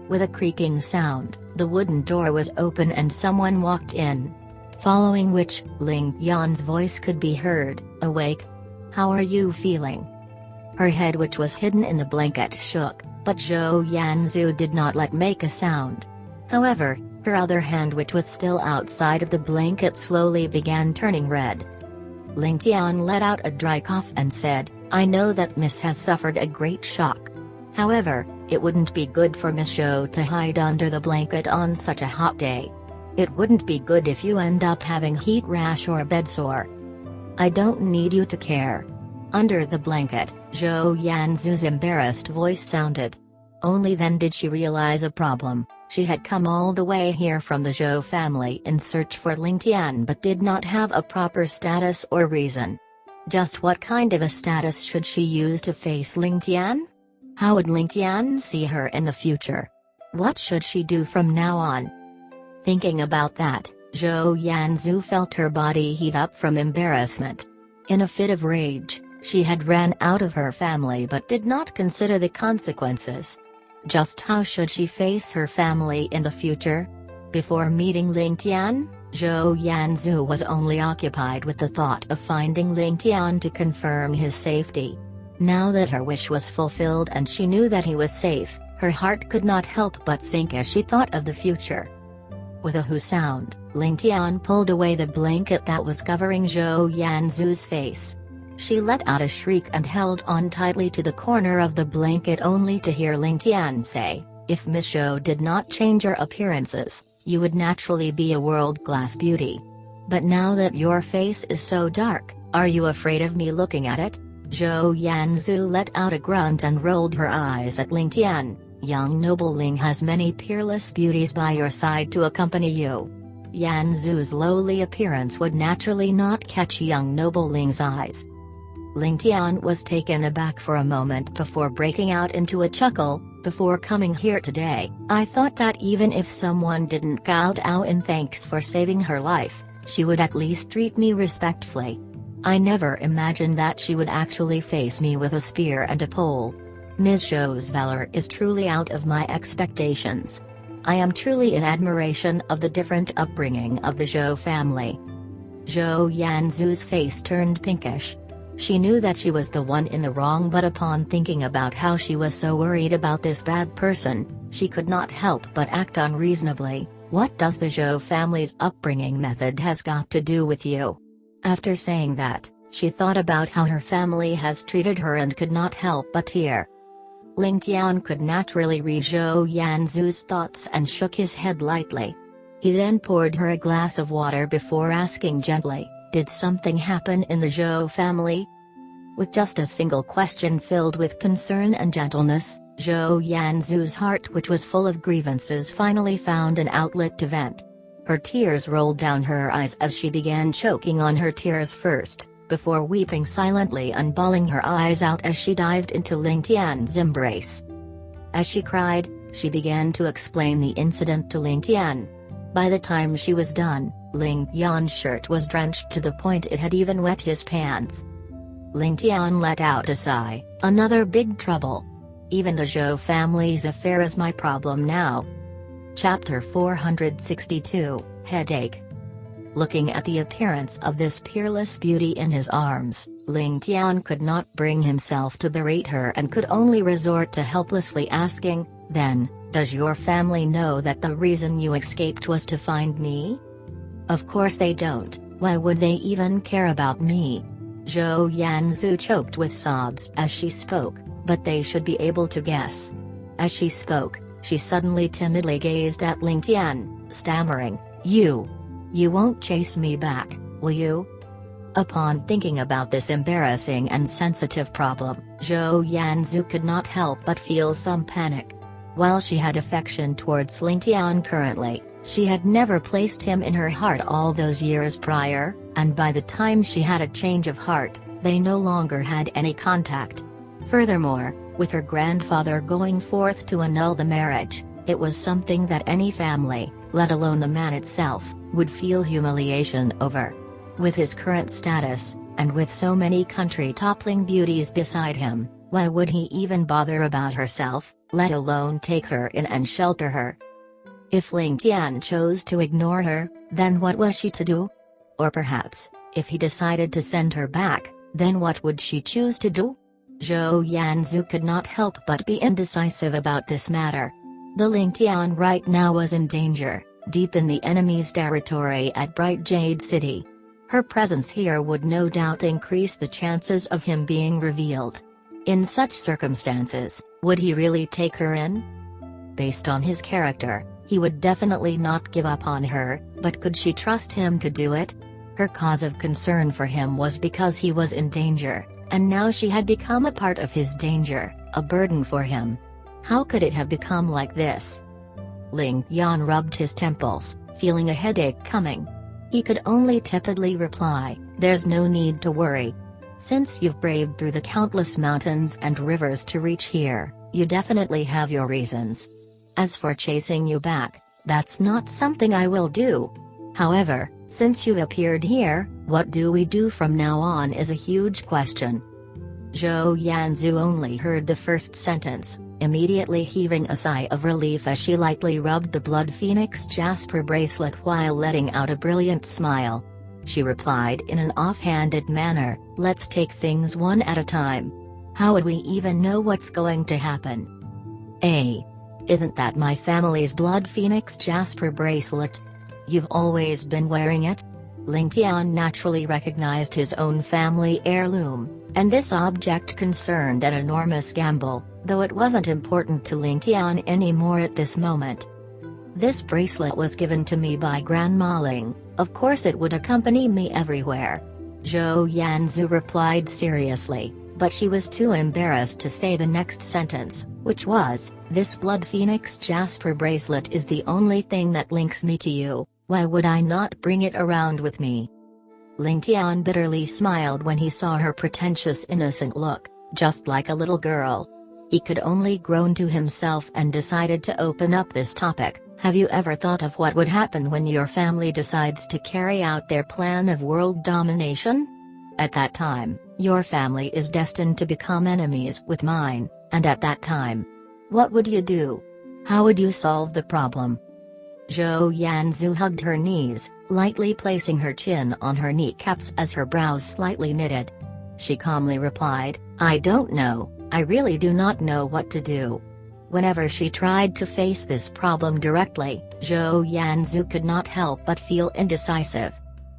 With a creaking sound, the wooden door was open and someone walked in. Following which, Ling Tian's voice could be heard, "Awake? How are you feeling?" Her head, which was hidden in the blanket, shook, but Zhou Yan Zhu did not make a sound. However, her other hand, which was still outside of the blanket, slowly began turning red. Ling Tian let out a dry cough and said, "I know that Miss has suffered a great shock. However, it wouldn't be good for Miss Zhou to hide under the blanket on such a hot day. It wouldn't be good if you end up having heat rash or bed sore. I don't need you to care." Under the blanket, Zhou Yan Zhu's embarrassed voice sounded. Only then did she realize a problem. She had come all the way here from the Zhou family in search for Ling Tian but did not have a proper status or reason. Just what kind of a status should she use to face Ling Tian? How would Ling Tian see her in the future? What should she do from now on? Thinking about that, Zhou Yan Zhu felt her body heat up from embarrassment. In a fit of rage, she had ran out of her family but did not consider the consequences. Just how should she face her family in the future? Before meeting Ling Tian, Zhou Yan Zhu was only occupied with the thought of finding Ling Tian to confirm his safety. Now that her wish was fulfilled and she knew that he was safe, her heart could not help but sink as she thought of the future. With a "hoo" sound, Ling Tian pulled away the blanket that was covering Zhou Yan Zhu's face. She let out a shriek and held on tightly to the corner of the blanket, only to hear Ling Tian say, "If Miss Zhou did not change her appearances, you would naturally be a world-class beauty. But now that your face is so dark, are you afraid of me looking at it?" Zhou Yan Zhu let out a grunt and rolled her eyes at Ling Tian. "Young noble Ling has many peerless beauties by your side to accompany you." Yan Zhu's lowly appearance would naturally not catch young noble Ling's eyes. Ling Tian was taken aback for a moment before breaking out into a chuckle. "Before coming here today, I thought that even if someone didn't kowtow in thanks for saving her life, she would at least treat me respectfully. I never imagined that she would actually face me with a spear and a pole. Ms. Zhou's valor is truly out of my expectations. I am truly in admiration of the different upbringing of the Zhou family." Zhou Yan Zhu's face turned pinkish. She knew that she was the one in the wrong, but upon thinking about how she was so worried about this bad person, she could not help but act unreasonably. "What does the Zhou family's upbringing method has got to do with you?" After saying that, she thought about how her family has treated her and could not help but tear. Ling Tian could naturally read Zhou Yan Zhu's thoughts and shook his head lightly. He then poured her a glass of water before asking gently, "Did something happen in the Zhou family?" With just a single question filled with concern and gentleness, Zhou Yan Zhu's heart, which was full of grievances, finally found an outlet to vent. Her tears rolled down her eyes as she began choking on her tears first, before weeping silently and bawling her eyes out as she dived into Ling Tian's embrace. As she cried, she began to explain the incident to Ling Tian. By the time she was done, Ling Tian's shirt was drenched to the point it had even wet his pants. Ling Tian let out a sigh. Another big trouble. Even the Zhou family's affair is my problem now. Chapter 462, Headache. Looking at the appearance of this peerless beauty in his arms, Ling Tian could not bring himself to berate her and could only resort to helplessly asking, "Then, does your family know that the reason you escaped was to find me?" "Of course they don't, why would they even care about me?" Zhou Yan Zhu choked with sobs as she spoke, but they should be able to guess. As she spoke, she suddenly timidly gazed at Ling Tian, stammering, You won't chase me back, will you?" Upon thinking about this embarrassing and sensitive problem, Zhou Yan Zhu could not help but feel some panic. While she had affection towards Ling Tian currently, she had never placed him in her heart all those years prior, and by the time she had a change of heart, they no longer had any contact. Furthermore, with her grandfather going forth to annul the marriage, it was something that any family, let alone the man itself, would feel humiliation over. With his current status, and with so many country-toppling beauties beside him, why would he even bother about herself, let alone take her in and shelter her? If Ling Tian chose to ignore her, then what was she to do? Or perhaps, if he decided to send her back, then what would she choose to do? Zhou Yan Zhu could not help but be indecisive about this matter. The Ling Tian right now was in danger, deep in the enemy's territory at Bright Jade City. Her presence here would no doubt increase the chances of him being revealed. In such circumstances, would he really take her in? Based on his character, he would definitely not give up on her, but could she trust him to do it? Her cause of concern for him was because he was in danger, and now she had become a part of his danger, a burden for him. How could it have become like this? Ling Tian rubbed his temples, feeling a headache coming. He could only tepidly reply, "There's no need to worry. Since you've braved through the countless mountains and rivers to reach here, you definitely have your reasons. As for chasing you back, that's not something I will do. However, since you appeared here, what do we do from now on is a huge question." Zhou Yan Zhu only heard the first sentence, immediately heaving a sigh of relief as she lightly rubbed the blood phoenix jasper bracelet while letting out a brilliant smile. She replied in an offhanded manner, "Let's take things one at a time. How would we even know what's going to happen?" Isn't that my family's blood phoenix jasper bracelet? You've always been wearing it?" Ling Tian naturally recognized his own family heirloom, and this object concerned an enormous gamble, though it wasn't important to Ling Tian anymore at this moment. "This bracelet was given to me by Grandma Ling, of course it would accompany me everywhere." Zhou Yan Zhu replied seriously, but she was too embarrassed to say the next sentence, which was, "This blood phoenix jasper bracelet is the only thing that links me to you, why would I not bring it around with me?" Ling Tian bitterly smiled when he saw her pretentious innocent look, just like a little girl. He could only groan to himself and decided to open up this topic. "Have you ever thought of what would happen when your family decides to carry out their plan of world domination? At that time, your family is destined to become enemies with mine, and at that time, what would you do? How would you solve the problem?" Zhou Yan Zhu hugged her knees, lightly placing her chin on her kneecaps as her brows slightly knitted. She calmly replied, "I don't know, I really do not know what to do." Whenever she tried to face this problem directly, Zhou Yan Zhu could not help but feel indecisive.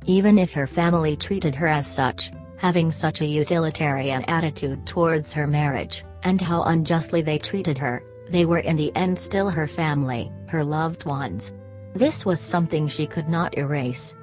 Even if her family treated her as such, having such a utilitarian attitude towards her marriage, and how unjustly they treated her, they were in the end still her family, her loved ones. This was something she could not erase.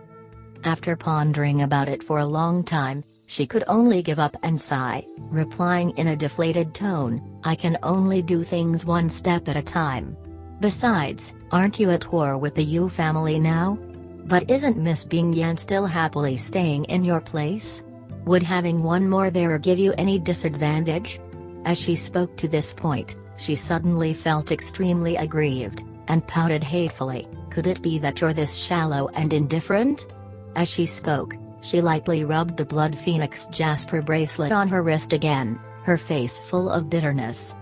After pondering about it for a long time, she could only give up and sigh, replying in a deflated tone, "I can only do things one step at a time. Besides, aren't you at war with the Yu family now? But isn't Miss Bing Yan still happily staying in your place? Would having one more there give you any disadvantage? As she spoke to this point, she suddenly felt extremely aggrieved, and pouted hatefully. Could it be that you're this shallow and indifferent? As she spoke, she lightly rubbed the blood phoenix jasper bracelet on her wrist again, her face full of bitterness.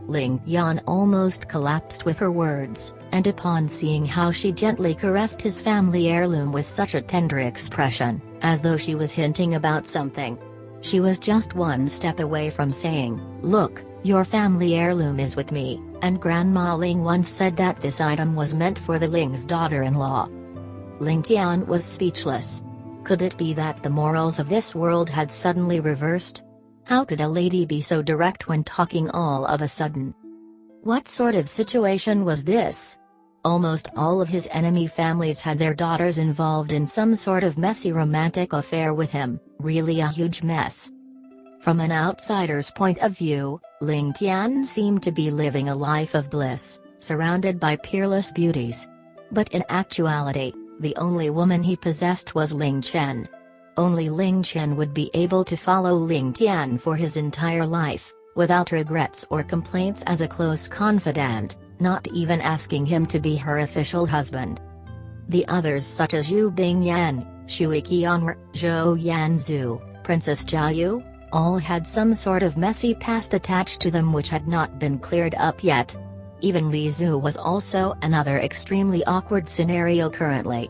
Ling Tian almost collapsed with her words, and upon seeing how she gently caressed his family heirloom with such a tender expression, as though she was hinting about something, she was just one step away from saying, "Look, your family heirloom is with me, and Grandma Ling once said that this item was meant for the Ling's daughter-in-law." Ling Tian was speechless. Could it be that the morals of this world had suddenly reversed? How could a lady be so direct when talking all of a sudden? What sort of situation was this? Almost all of his enemy families had their daughters involved in some sort of messy romantic affair with him, really a huge mess. From an outsider's point of view, Ling Tian seemed to be living a life of bliss, surrounded by peerless beauties. But in actuality, the only woman he possessed was Ling Chen. Only Ling Chen would be able to follow Ling Tian for his entire life, without regrets or complaints, as a close confidant, not even asking him to be her official husband. The others, such as Yu Bingyan, Shui Keon, Zhou Yan Zhu, Princess Jiayu, all had some sort of messy past attached to them which had not been cleared up yet. Even Li Zhu was also another extremely awkward scenario currently.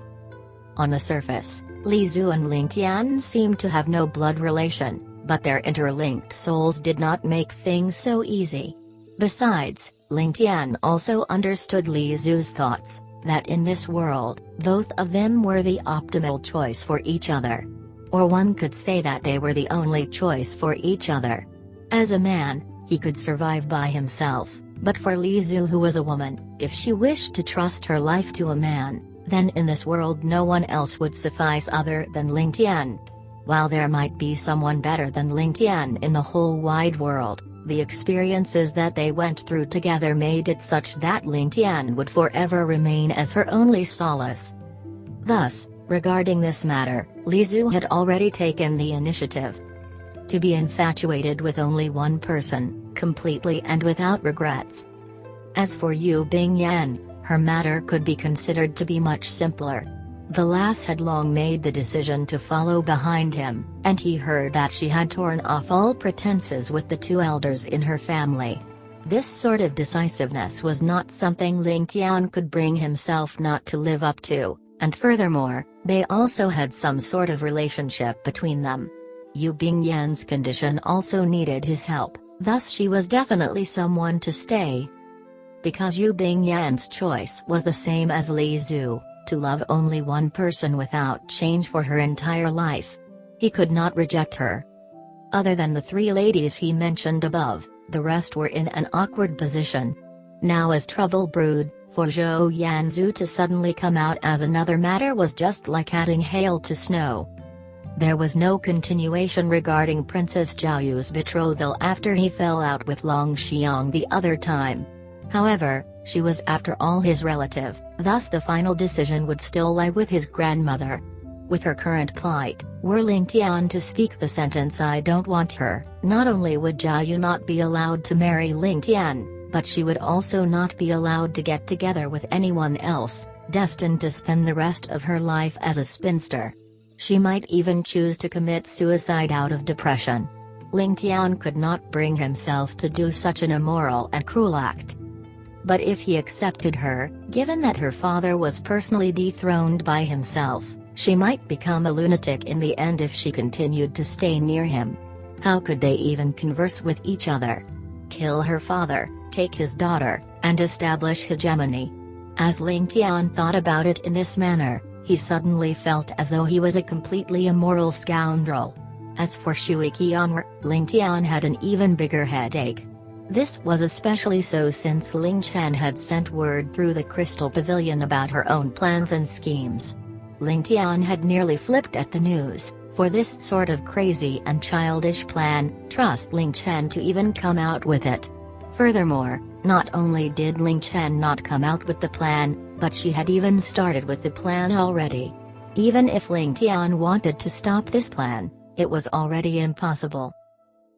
On the surface, Li Zhu and Ling Tian seemed to have no blood relation, but their interlinked souls did not make things so easy. Besides, Ling Tian also understood Li Zhu's thoughts, that in this world, both of them were the optimal choice for each other. Or one could say that they were the only choice for each other. As a man, he could survive by himself, but for Li Zhu, who was a woman, if she wished to trust her life to a man, then in this world no one else would suffice other than Ling Tian. While there might be someone better than Ling Tian in the whole wide world, the experiences that they went through together made it such that Ling Tian would forever remain as her only solace. Thus, regarding this matter, Li Zhu had already taken the initiative. To be infatuated with only one person, completely and without regrets. As for Yu Bingyan, her matter could be considered to be much simpler. The lass had long made the decision to follow behind him, and he heard that she had torn off all pretenses with the two elders in her family. This sort of decisiveness was not something Ling Tian could bring himself not to live up to, and furthermore, they also had some sort of relationship between them. Yu Bingyan's condition also needed his help, thus she was definitely someone to stay. Because Yu Bingyan's choice was the same as Li Zhu, to love only one person without change for her entire life. He could not reject her. Other than the three ladies he mentioned above, the rest were in an awkward position. Now as trouble brewed, for Zhou Yan Zhu to suddenly come out as another matter was just like adding hail to snow. There was no continuation regarding Princess Jiayu's betrothal after he fell out with Long Xiang the other time. However, she was after all his relative, thus the final decision would still lie with his grandmother. With her current plight, were Ling Tian to speak the sentence "I don't want her," not only would Jiayu not be allowed to marry Ling Tian, but she would also not be allowed to get together with anyone else, destined to spend the rest of her life as a spinster. She might even choose to commit suicide out of depression. Ling Tian could not bring himself to do such an immoral and cruel act. But if he accepted her, given that her father was personally dethroned by himself, she might become a lunatic in the end if she continued to stay near him. How could they even converse with each other? Kill her father, take his daughter, and establish hegemony. As Ling Tian thought about it in this manner, he suddenly felt as though he was a completely immoral scoundrel. As for Shui Keon, Ling Tian had an even bigger headache. This was especially so since Ling Chen had sent word through the Crystal Pavilion about her own plans and schemes. Ling Tian had nearly flipped at the news. For this sort of crazy and childish plan, trust Ling Chen to even come out with it. Furthermore, not only did Ling Chen not come out with the plan, But she had even started with the plan already. Even if Ling Tian wanted to stop this plan, it was already impossible.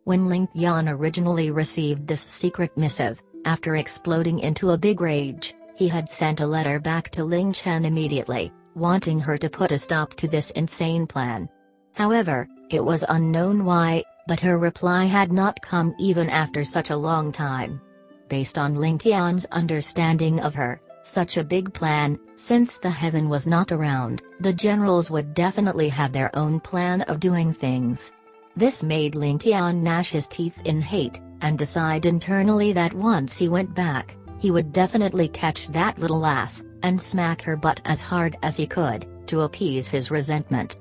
When Ling Tian originally received this secret missive, after exploding into a big rage, he had sent a letter back to Ling Chen immediately, wanting her to put a stop to this insane plan. However, it was unknown why, but her reply had not come even after such a long time. Based on Ling Tian's understanding of her, such a big plan, since the heaven was not around, the generals would definitely have their own plan of doing things. This made Ling Tian gnash his teeth in hate, and decide internally that once he went back, he would definitely catch that little ass, and smack her butt as hard as he could, to appease his resentment.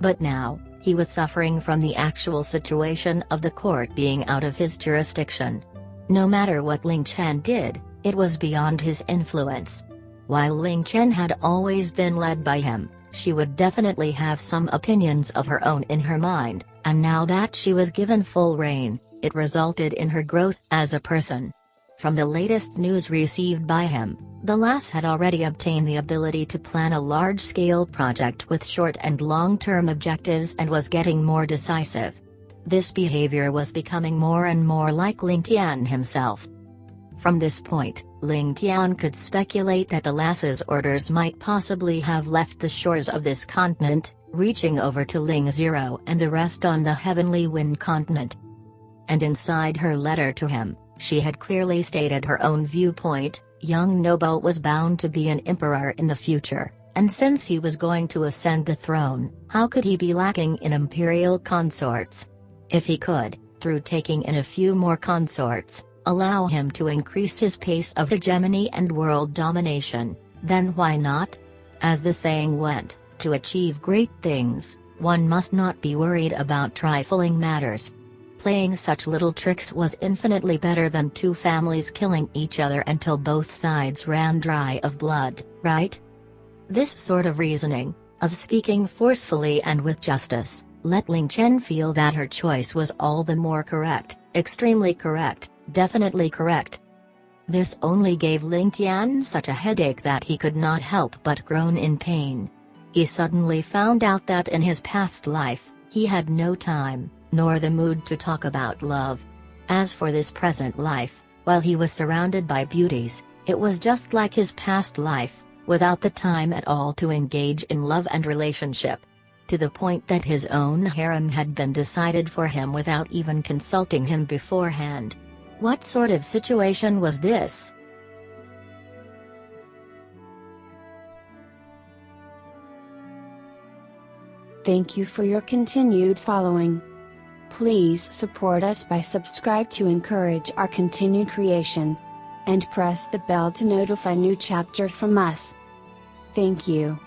But now, he was suffering from the actual situation of the court being out of his jurisdiction. No matter what Ling Chen did, it was beyond his influence. While Ling Chen had always been led by him, she would definitely have some opinions of her own in her mind, and now that she was given full reign, it resulted in her growth as a person. From the latest news received by him, the lass had already obtained the ability to plan a large-scale project with short and long-term objectives and was getting more decisive. This behavior was becoming more and more like Ling Tian himself. From this point, Ling Tian could speculate that the lass's orders might possibly have left the shores of this continent, reaching over to Ling Zero and the rest on the Heavenly Wind continent. And inside her letter to him, she had clearly stated her own viewpoint: young Noble was bound to be an emperor in the future, and since he was going to ascend the throne, how could he be lacking in imperial consorts? If he could, through taking in a few more consorts, allow him to increase his pace of hegemony and world domination, then why not? As the saying went, to achieve great things, one must not be worried about trifling matters. Playing such little tricks was infinitely better than two families killing each other until both sides ran dry of blood, right? This sort of reasoning, of speaking forcefully and with justice, let Ling Chen feel that her choice was all the more correct, extremely correct, definitely correct. This only gave Ling Tian such a headache that he could not help but groan in pain. He suddenly found out that in his past life, he had no time, nor the mood to talk about love. As for this present life, while he was surrounded by beauties, it was just like his past life, without the time at all to engage in love and relationship. To the point that his own harem had been decided for him without even consulting him beforehand. What sort of situation was this? Thank you for your continued following. Please support us by subscribe to encourage our continued creation. And press the bell to notify new chapter from us. Thank you.